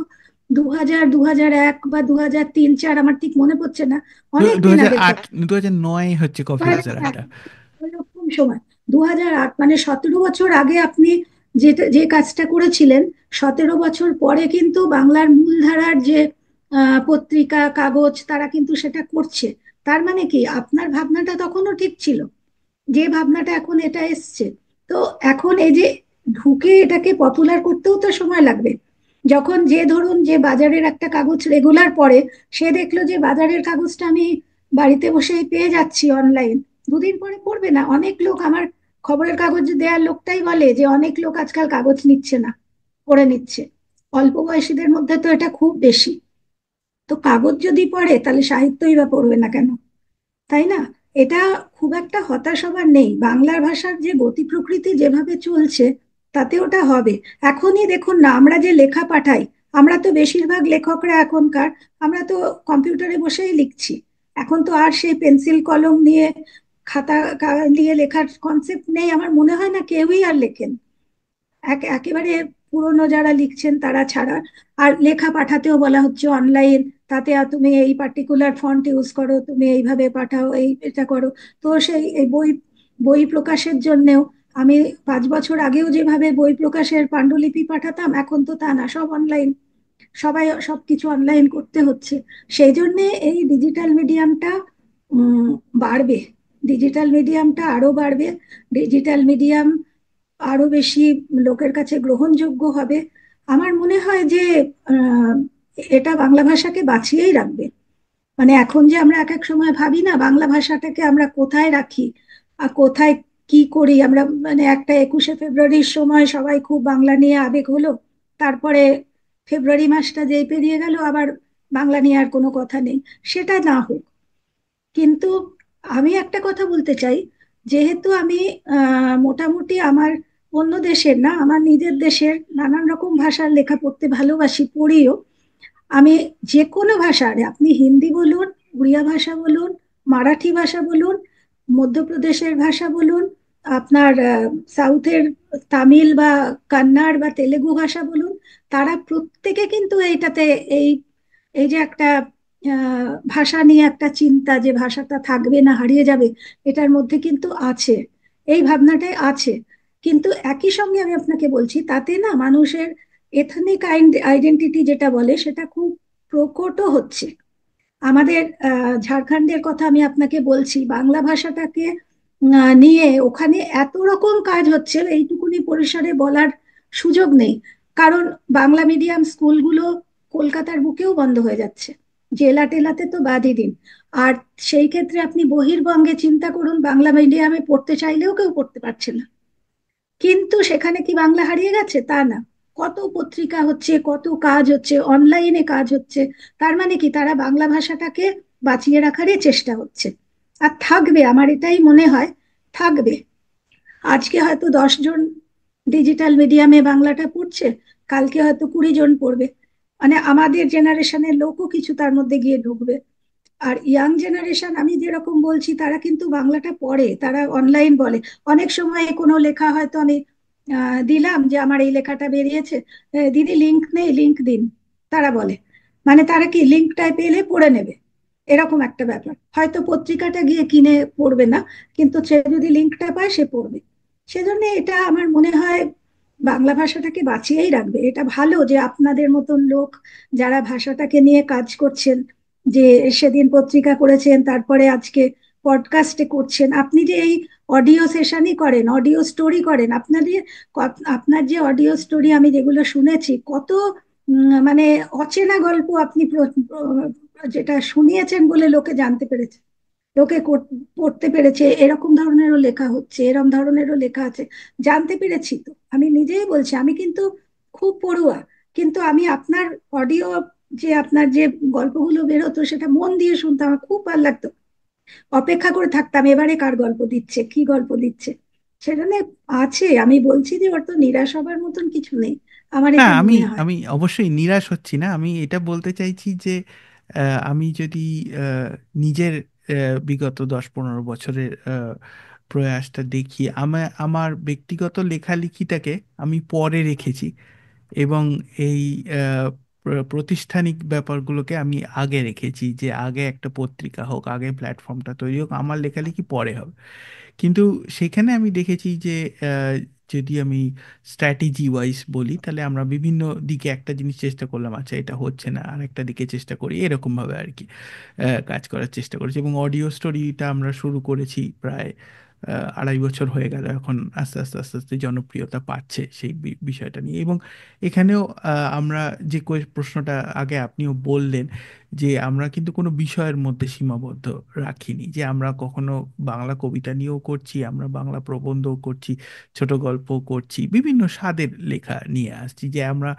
2000, 2001 বা 2003-4, আমার ঠিক মনে পড়ছে না, দু অনেক দু দিন হাজার আগের আট কথা। 2009 হচ্ছে দু কফি হাজার হাউসের এক আড্ডা। ওইরকম সময়, 2008, মানে 17 বছর আগে আপনি যেটা যে কাজটা করেছিলেন, 17 বছর পরে কিন্তু বাংলার মূলধারার যে পত্রিকা কাগজ, তারা কিন্তু সেটা করছে। তার মানে কি, আপনার ভাবনাটা তখনও ঠিক ছিল, যে ভাবনাটা এখন এটা এসছে। তো এখন এই যে ঢুকে এটাকে পপুলার করতেও তো সময় লাগবে। যখন যে ধরুন যে বাজারের একটা কাগজ রেগুলার পড়ে, সে দেখলো যে বাজারের কাগজটা আমি বাড়িতে বসেই পেয়ে যাচ্ছি অনলাইন, দুদিন পরে পড়বে না? অনেক লোক, আমার খবরের কাগজ দেওয়ার লোকটাই বলে যে অনেক লোক আজকাল কাগজ নিচ্ছে না, পড়ে নিচ্ছে। অল্প বয়সীদের মধ্যে তো এটা খুব বেশি। তো কাগজ যদি পড়ে, তাহলে সাহিত্যই বা পড়বে না কেন? তাই না? এটা খুব একটা হতাশ হবার নেই, বাংলার ভাষার যে গতি প্রকৃতি যেভাবে চলছে, তাতে ওটা হবে। এখনই দেখুন না, আমরা যে লেখা পাঠাই, আমরা তো বেশিরভাগ লেখকরা এখনকার, আমরা তো কম্পিউটারে বসেই লিখছি। এখন তো আর সেই পেন্সিল কলম নিয়ে খাতা নিয়ে লেখার কনসেপ্ট নেই, আমার মনে হয় না কেউই আর লেখেন। একেবারে পুরনো যারা লিখছেন তারা ছাড়া। আর লেখা পাঠাতেও বলা হচ্ছে অনলাইন, তাতে আর তুমি এই পার্টিকুলার ফন্ট ইউজ করো, তুমি এইভাবে পাঠাও, এই এটা করো। তো সেই এই বই বই প্রকাশের জন্যেও, আমি 5 বছর আগেও যেভাবে বই প্রকাশের পাণ্ডুলিপি পাঠাতাম, এখন তো তা না, সব অনলাইন। সবাই সবকিছু অনলাইন করতে হচ্ছে। সেই জন্যে এই ডিজিটাল মিডিয়ামটা বাড়বে, ডিজিটাল মিডিয়ামটা আরো বাড়বে। ডিজিটাল মিডিয়াম আরো বেশি লোকের কাছে গ্রহণযোগ্য হবে। আমার মনে হয় যে আহ, এটা বাংলা ভাষাকে বাঁচিয়েই রাখবে। মানে এখন যে আমরা এক এক সময় ভাবি না, বাংলা ভাষাটাকে আমরা কোথায় রাখি আর কোথায় কি করি আমরা, মানে একটা 21শে ফেব্রুয়ারির সময় সবাই খুব বাংলা নিয়ে আবেগ হলো, তারপরে ফেব্রুয়ারি মাসটা যেই পেরিয়ে গেল, আবার বাংলা নিয়ে আর কোনো কথা নেই। সেটা না হোক। কিন্তু আমি একটা কথা বলতে চাই, যেহেতু আমি মোটামুটি আমার অন্য দেশের না, আমার নিজের দেশের নানান রকম ভাষার লেখা পড়তে ভালোবাসি, পড়িও। আমি যে কোনো ভাষার, আপনি হিন্দি বলুন, উড়িয়া ভাষা বলুন, মারাঠি ভাষা বলুন, মধ্যপ্রদেশের ভাষা বলুন, আপনার সাউথের তামিল বা কান্নাড় বা তেলেগু ভাষা বলুন, তারা প্রত্যেকে কিন্তু এইটাতে, এই এই যে একটা ভাষা নিয়ে একটা চিন্তা, যে ভাষাটা থাকবে না হারিয়ে যাবে, এটার মধ্যে কিন্তু আছে, এই ভাবনাটাই আছে। কিন্তু একই সঙ্গে আমি আপনাকে বলছি, তাতে না মানুষের এথনিক আইডেন্টিটি যেটা বলে, সেটা খুব প্রকটও হচ্ছে। আমাদের ঝাড়খণ্ডের কথা আমি আপনাকে বলছি, বাংলা ভাষাটাকে নিয়ে ওখানে এত রকম কাজ হচ্ছে, এইটুকুনি পরিসরে বলার সুযোগ নেই। কারণ বাংলা মিডিয়াম স্কুলগুলো কলকাতার বুকেও বন্ধ হয়ে যাচ্ছে, জেলা টেলাতে তো বাদই দিন। আর সেই ক্ষেত্রে আপনি বহির্বঙ্গে চিন্তা করুন, বাংলা মিডিয়ামে পড়তে চাইলেও কেউ পড়তে পারছে না। কিন্তু সেখানে কি বাংলা হারিয়ে গেছে? তা না। কত পত্রিকা হচ্ছে, কত কাজ হচ্ছে, অনলাইনে কাজ হচ্ছে। তার মানে কি, তারা বাংলা ভাষাটাকে বাঁচিয়ে রাখারই চেষ্টা হচ্ছে। আর থাকবে, আমার এটাই মনে হয়, থাকবে। আজকে হয়তো 10 জন ডিজিটাল মিডিয়ামে বাংলাটা পড়ছে, কালকে হয়তো 20 জন পড়বে। মানে আমাদের জেনারেশনের লোকও কিছু তার মধ্যে গিয়ে ঢুকবে। আর ইয়াং জেনারেশন আমি যেরকম বলছি, তারা কিন্তু বাংলাটা পড়ে, তারা অনলাইন বলে। অনেক সময় কোনো লেখা হয়তো আমি দিলাম যে আমার এই লেখাটা বেরিয়েছে, দিদি লিংক নেই, লিংক দিন, তারা বলে। মানে তারা কি লিংকটাই পেলে পড়ে নেবে, এরকম একটা ব্যাপার। হয়তো পত্রিকাটা গিয়ে কিনে পড়বে না, কিন্তু সে যদি লিংকটা পায় সে পড়বে। সেজন্য এটা আমার মনে হয় বাংলা ভাষাটাকে বাঁচিয়েই রাখবে। এটা ভালো যে আপনাদের মতন লোক যারা ভাষাটাকে নিয়ে কাজ করছেন, যে সেদিন পত্রিকা করেছেন, তারপরে আজকে পডকাস্টে করছেন, আপনি যে এই অডিও সেশনই করেন, অডিও স্টোরি করেন, আপনাদের আপনার যে অডিও স্টোরি আমি যেগুলো শুনেছি, কত মানে অচেনা গল্প আপনি যেটা শুনিয়েছেন বলে লোকে জানতে পেরেছে, লোকে পড়তে পেরেছে, এরকম ধরনেরও লেখা হচ্ছে, এরকম ধরনেরও লেখা আছে, জানতে পেরেছি। তো আমি নিজেই বলছি, আমি কিন্তু খুব পড়ুয়া, কিন্তু আমি আপনার অডিও, যে আপনার যে গল্পগুলো বেরোতো, সেটা মন দিয়ে শুনতাম, আমার খুব ভালো লাগতো, অপেক্ষা করে থাকতাম এবারে কার গল্প দিচ্ছে, কি গল্প দিচ্ছে। সেজন্য আছে, আমি বলছি যে ওর তো নিরাশ হবার মতন কিছু নেই, আমার না, এটা আমি মনে হয়। আমি অবশ্যই নিরাশ হচ্ছি না। আমি এটা বলতে চাইছি যে আমি যদি আহ, নিজের বিগত 10-15 বছরের প্রয়াসটা দেখি, আমার ব্যক্তিগত লেখালেখিটাকে আমি পরে রেখেছি। এবং এই প্রতিষ্ঠানিক ব্যাপারগুলোকে আমি আগে রেখেছি, যে আগে একটা পত্রিকা হোক, আগে প্ল্যাটফর্মটা তৈরি হোক, আমার লেখালেখি পরে হবে। কিন্তু সেখানে আমি দেখেছি যে আহ, যদি আমি স্ট্র্যাটেজি ওয়াইজ বলি, তাহলে আমরা বিভিন্ন দিকে একটা জিনিস চেষ্টা করলাম, আচ্ছা এটা হচ্ছে না, আর একটা দিকে চেষ্টা করি, এরকমভাবে আর কি কাজ করার চেষ্টা করেছি। এবং অডিও স্টোরিটা আমরা শুরু করেছি প্রায় 2.5 বছর হয়ে গেল এখন, আস্তে আস্তে আস্তে আস্তে জনপ্রিয়তা পাচ্ছে সেই বিষয়টা নিয়ে। এবং এখানেও আমরা যে প্রশ্নটা আগে আপনিও বললেন, যে আমরা কিন্তু কোনো বিষয়ের মধ্যে সীমাবদ্ধ রাখিনি, যে আমরা কখনো বাংলা কবিতা নিয়েও করছি, আমরা বাংলা প্রবন্ধও করছি, ছোট গল্প করছি, বিভিন্ন স্বাদের লেখা নিয়ে আসছি, যে আমরা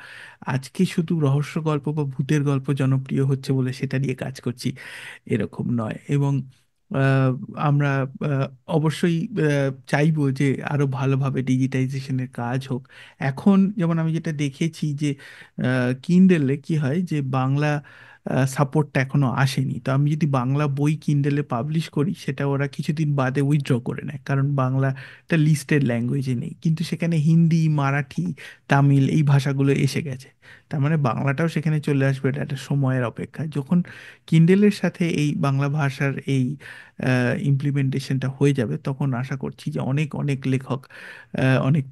আজকে শুধু রহস্য গল্প বা ভূতের গল্প জনপ্রিয় হচ্ছে বলে সেটা নিয়ে কাজ করছি, এরকম নয়। এবং আহ, আমরা আহ, অবশ্যই চাইবো যে আরো ভালোভাবে ডিজিটাইজেশনের কাজ হোক। এখন যেমন আমি যেটা দেখেছি যে কিন্ডেলে কি হয়, যে বাংলা সাপোর্টটা এখনো আসেনি। তো আমি যদি বাংলা বই কিন্ডেলে পাবলিশ করি, সেটা ওরা কিছুদিন বাদে উইথড্র করে নেয়, কারণ বাংলাটা লিস্টেড ল্যাঙ্গুয়েজে নেই, কিন্তু সেখানে হিন্দি, মারাঠি, তামিল এই ভাষাগুলো এসে গেছে। তার মানে বাংলাটাও সেখানে চলে আসবে, এটা একটা সময়ের অপেক্ষা। যখন কিন্ডেলের সাথে এই বাংলা ভাষার এই ইমপ্লিমেন্টেশনটা হয়ে যাবে, তখন আশা করছি যে অনেক অনেক লেখক, অনেক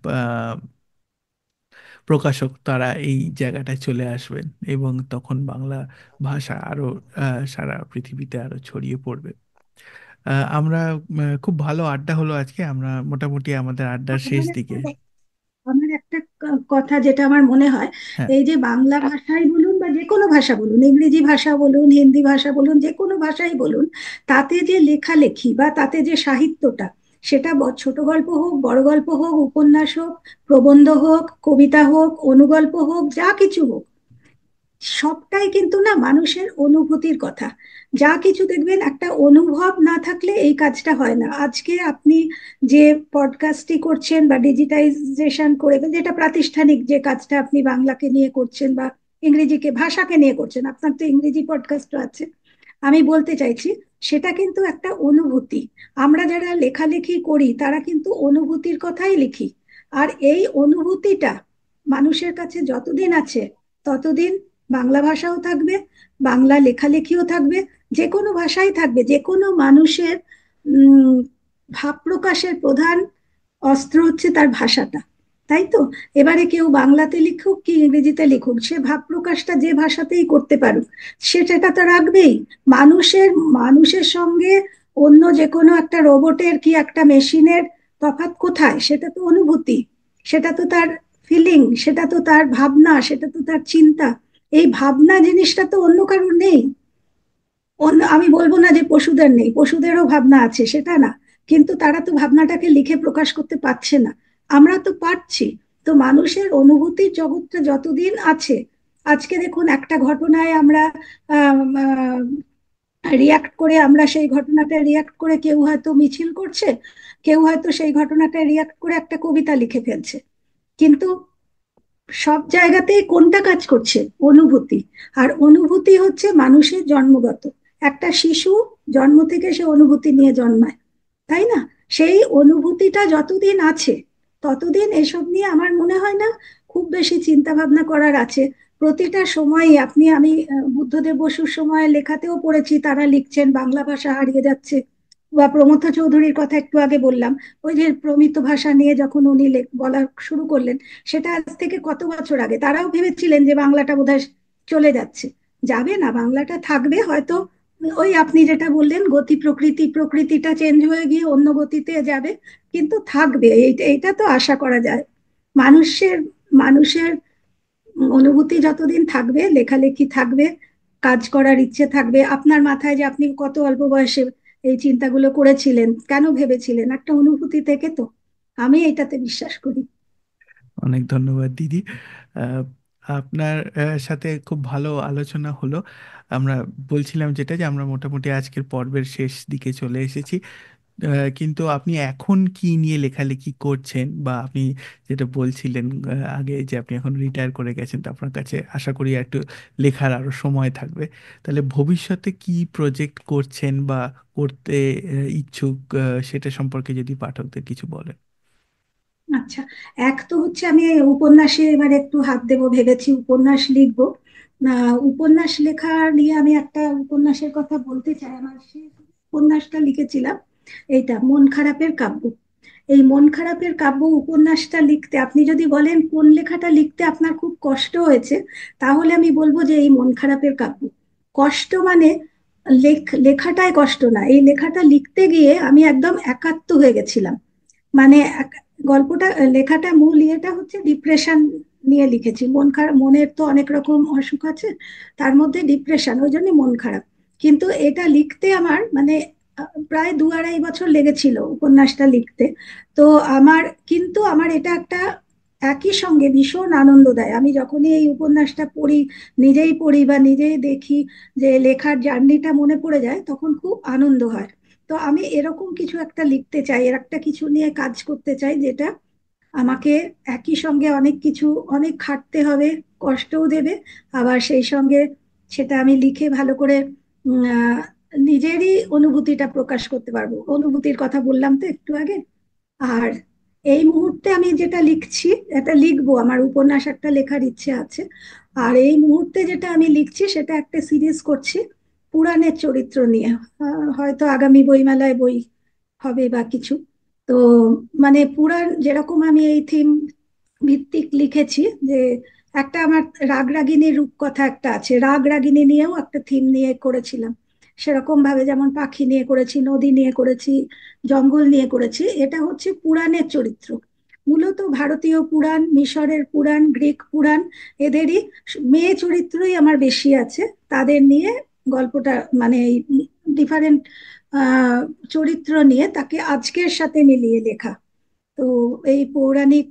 প্রকাশক, তারা এই জায়গাটায় চলে আসবেন, এবং তখন বাংলা ভাষা আরো সারা পৃথিবীতে আরো ছড়িয়ে পড়বে। আমরা খুব ভালো আড্ডা হলো আজকে, আমরা মোটামুটি আমাদের আড্ডার শেষ আমার দিকে। একটা আমার একটা কথা যেটা আমার মনে হয়, হ্যাঁ। এই যে বাংলা ভাষাই বলুন বা যে কোনো ভাষা বলুন, ইংরেজি ভাষা বলুন, হিন্দি ভাষা বলুন, যে কোনো ভাষাই বলুন, তাতে যে লেখালেখি বা তাতে যে সাহিত্যটা, সেটা ছোট গল্প হোক, বড় গল্প হোক, উপন্যাস হোক, প্রবন্ধ হোক, কবিতা হোক, অনুগল্প হোক, যা কিছু হোক, সবটাই কিন্তু না মানুষের অনুভূতির কথা। যা কিছু দেখবেন, একটা অনুভব না থাকলে এই কাজটা হয় না। আজকে আপনি যে পডকাস্টটি করছেন বা ডিজিটাইজেশন করে, যেটা প্রাতিষ্ঠানিক যে কাজটা আপনি বাংলাকে নিয়ে করছেন বা ইংরেজিকে ভাষাকে নিয়ে করছেন, আপনার তো ইংরেজি পডকাস্টও আছে, আমি বলতে চাইছি সেটা কিন্তু একটা অনুভূতি। আমরা যারা লেখালেখি করি তারা কিন্তু অনুভূতির কথাই লিখি। আর এই অনুভূতিটা মানুষের কাছে যতদিন আছে, ততদিন বাংলা ভাষাও থাকবে, বাংলা লেখালেখিও থাকবে, যে কোনো ভাষাই থাকবে। যে কোনো মানুষের উম ভাব প্রকাশের প্রধান অস্ত্র হচ্ছে তার ভাষাটা, তাই তো? এবারে কেউ বাংলাতে লিখুক কি ইংরেজিতে লিখুক, সে ভাব প্রকাশটা যে ভাষাতেই করতে পারুক, সেটা তো রাখবেই। মানুষের মানুষের সঙ্গে অন্য যে কোনো একটা রোবটের কি একটা মেশিনের তফাৎ কোথায়? সেটা তো অনুভূতি, সেটা তো তার ফিলিং, সেটা তো তার ভাবনা, সেটা তো তার চিন্তা। এই ভাবনা জিনিসটা তো অন্য কারোর নেই। অন্য, আমি বলবো না যে পশুদের নেই, পশুদেরও ভাবনা আছে, সেটা না, কিন্তু তারা তো ভাবনাটাকে লিখে প্রকাশ করতে পারছে না, আমরা তো পারছি। তো মানুষের অনুভূতির জগৎটা যতদিন আছে, আজকে দেখুন একটা ঘটনায় আমরা রিয়াক্ট করে, আমরা সেই ঘটনাটা রিয়াক্ট করে, কেউ হয়তো মিছিল করছে, কেউ হয়তো সেই ঘটনাটা রিয়াক্ট করে একটা কবিতা লিখে ফেলছে, কিন্তু সব জায়গাতেই কোনটা কাজ করছে? অনুভূতি। আর অনুভূতি হচ্ছে মানুষের জন্মগত। একটা শিশু জন্ম থেকে সে অনুভূতি নিয়ে জন্মায়, তাই না? সেই অনুভূতিটা যতদিন আছে, ততদিন এসব নিয়ে আমার মনে হয় না খুব বেশি চিন্তা ভাবনা করার আছে। প্রতিটা সময়ই আপনি, আমি বুদ্ধদেব বসুর সময় লেখাতেও পড়েছি, তারা লিখছেন বাংলা ভাষা হারিয়ে যাচ্ছে। বা প্রমথ চৌধুরীর কথা একটু আগে বললাম, ওই যে প্রমিত ভাষা নিয়ে যখন উনি বলা শুরু করলেন, সেটা আজ থেকে কত বছর আগে। তারাও ভেবেছিলেন যে বাংলাটা বোধহয় চলে যাচ্ছে। যাবে না, বাংলাটা থাকবে হয়তো। ওই আপনি যেটা বললেন, গতি প্রকৃতি, প্রকৃতিটা চেঞ্জ হয়ে গিয়ে অন্য গতিতে যাবে, কিন্তু থাকবে, এইটা এইটা তো আশা করা যায়। মানুষের মানুষের অনুভূতি যতদিন থাকবে, লেখালেখি থাকবে, কাজ করার ইচ্ছে থাকবে। আপনার মাথায় যে আপনি কত অল্প বয়সে এই চিন্তাগুলো করেছিলেন, কেন ভেবেছিলেন? একটা অনুভূতি থেকে তো। আমি এটাতে বিশ্বাস করি। অনেক ধন্যবাদ দিদি। আহ, আপনার সাথে খুব ভালো আলোচনা হলো। আমরা বলছিলাম যেটা, যে আমরা মোটামুটি আজকের পর্বের শেষ দিকে চলে এসেছি। কিন্তু আপনি এখন কি নিয়ে লেখালেখি করছেন, বা আপনি যেটা বলছিলেন আগে, যে আপনি এখন রিটায়ার করে গেছেন, তো আপনার কাছে আশা করি একটু লেখার আরো সময় থাকবে। তাহলে ভবিষ্যতে কি প্রজেক্ট করছেন বা করতে ইচ্ছুক, সেটা সম্পর্কে যদি পাঠকদের কিছু বলেন। আচ্ছা, এক তো হচ্ছে আমি এই উপন্যাসে এবার একটু হাত দেবো ভেবেছি, উপন্যাস লিখবো। উপন্যাস লেখা নিয়ে আমি একটা উপন্যাসের কথা বলতে চাই। আমার সেই উপন্যাসটা লিখেছিলাম, এইটা মন খারাপের কাব্য। এই মন খারাপের কাব্য উপন্যাসটা লিখতে, আপনি যদি বলেন কোন লেখাটা লিখতে আপনার খুব কষ্ট হয়েছে, তাহলে আমি বলবো যে এই মন খারাপের কাব্য। কষ্ট মানে লেখাটাই কষ্ট না, এই লেখাটা লিখতে গিয়ে আমি একদম একাত্ম হয়ে গেছিলাম। মানে গল্পটা, লেখাটা মূল ইয়েটা হচ্ছে ডিপ্রেশন নিয়ে লিখেছি। মন খারাপ, মনের তো অনেক রকম অসুখ আছে, তার মধ্যে ডিপ্রেশন, ওই জন্য মন খারাপ। কিন্তু এটা লিখতে আমার মানে প্রায় 2-2.5 বছর লেগেছিল উপন্যাসটা লিখতে। তো আমার, কিন্তু আমার এটা একটা একই সঙ্গে ভীষণ আনন্দ দেয়। আমি যখনই এই উপন্যাসটা পড়ি, নিজেই পড়ি বা নিজেই দেখি যে লেখার জার্নিটা মনে পড়ে যায়, তখন খুব আনন্দ হয়। তো আমি এরকম কিছু একটা লিখতে চাই, এর একটা কিছু নিয়ে কাজ করতে চাই, যেটা আমাকে একই সঙ্গে অনেক কিছু, অনেক খাটতে হবে, কষ্টও দেবে, আবার সেই সঙ্গে সেটা আমি লিখে ভালো করে নিজেরই অনুভূতিটা প্রকাশ করতে পারবো। অনুভূতির কথা বললাম তো একটু আগে। আর এই মুহূর্তে আমি যেটা লিখছি, এটা লিখবো, আমার উপন্যাস একটা লেখার ইচ্ছে আছে। আর এই মুহূর্তে যেটা আমি লিখছি সেটা একটা সিরিজ করছি পুরাণের চরিত্র নিয়ে। হয়তো আগামী বইমেলায় বই হবে বা কিছু। তো মানে পুরাণ যেরকম আমি এই থিম ভিত্তিক লিখেছি, যে একটা আমার রাগ রাগিনীর রূপকথা একটা আছে, রাগ রাগিনী নিয়েও একটা থিম নিয়ে করেছিলাম। সেরকম ভাবে যেমন পাখি নিয়ে করেছি, নদী নিয়ে করেছি, জঙ্গল নিয়ে করেছি। এটা হচ্ছে পুরাণের চরিত্র, মূলত ভারতীয় পুরাণ, মিশরের পুরাণ, গ্রিক পুরাণ, এদেরই মেয়ে চরিত্রই আমার বেশি আছে। তাদের নিয়ে গল্পটা, মানে এই ডিফারেন্ট চরিত্র নিয়ে তাকে আজকের সাথে মিলিয়ে লেখা। তো এই পৌরাণিক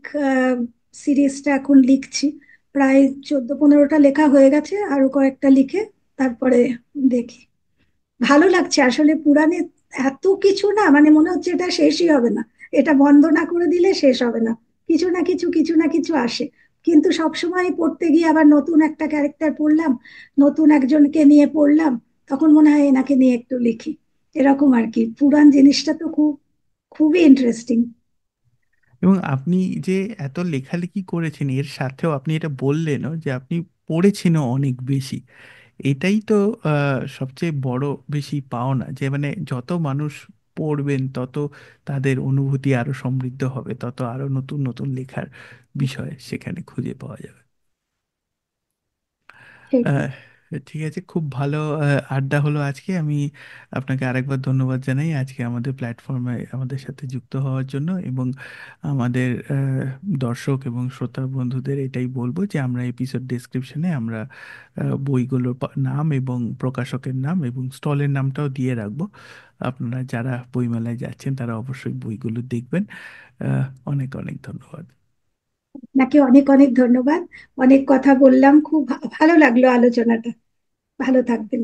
সিরিজটা এখন লিখছি। প্রায় 14-15টা লেখা হয়ে গেছে, আরো কয়েকটা লিখে তারপরে দেখি। ভালো লাগছে আসলে। পুরাণে এত কিছু, না মানে মনে হচ্ছে এটা শেষই হবে না, এটা বন্ধ না করে দিলে শেষ হবে না। কিছু না কিছু, কিছু না কিছু আসে। কিন্তু সবসময় পড়তে গিয়ে আবার নতুন একটা ক্যারেক্টার পড়লাম, নতুন একজনকে নিয়ে পড়লাম, তখন মনে হয় এনাকে নিয়ে একটু লিখি। এরকম আর কি। পুরাণ জিনিসটা তো খুবই ইন্টারেস্টিং। এবং আপনি যে এত লেখালেখি করেছেন এর সাথেও আপনি এটা বললেনও যে আপনি পড়েছেনও অনেক বেশি। এটাই তো সবচেয়ে বড় বেশি পাওনা, যে মানে যত মানুষ পড়বেন তত তাদের অনুভূতি আরো সমৃদ্ধ হবে, তত আরো নতুন নতুন লেখার বিষয় সেখানে খুঁজে পাওয়া যাবে। ঠিক। আহ, ঠিক আছে, খুব ভালো আড্ডা হলো আজকে। আমি আপনাকে আরেকবার ধন্যবাদ জানাই আজকে আমাদের প্ল্যাটফর্মে আমাদের সাথে যুক্ত হওয়ার জন্য। এবং আমাদের দর্শক এবং শ্রোতা বন্ধুদের এটাই বলবো যে আমরা এপিসোড ডেসক্রিপশনে আমরা বইগুলোর নাম এবং প্রকাশকের নাম এবং স্টলের নামটাও দিয়ে রাখবো। আপনারা যারা বইমেলায় যাচ্ছেন তারা অবশ্যই বইগুলো দেখবেন। অনেক অনেক ধন্যবাদ। আপনাকে অনেক অনেক ধন্যবাদ। অনেক কথা বললাম, খুব ভালো লাগলো আলোচনাটা। ভালো থাকবেন।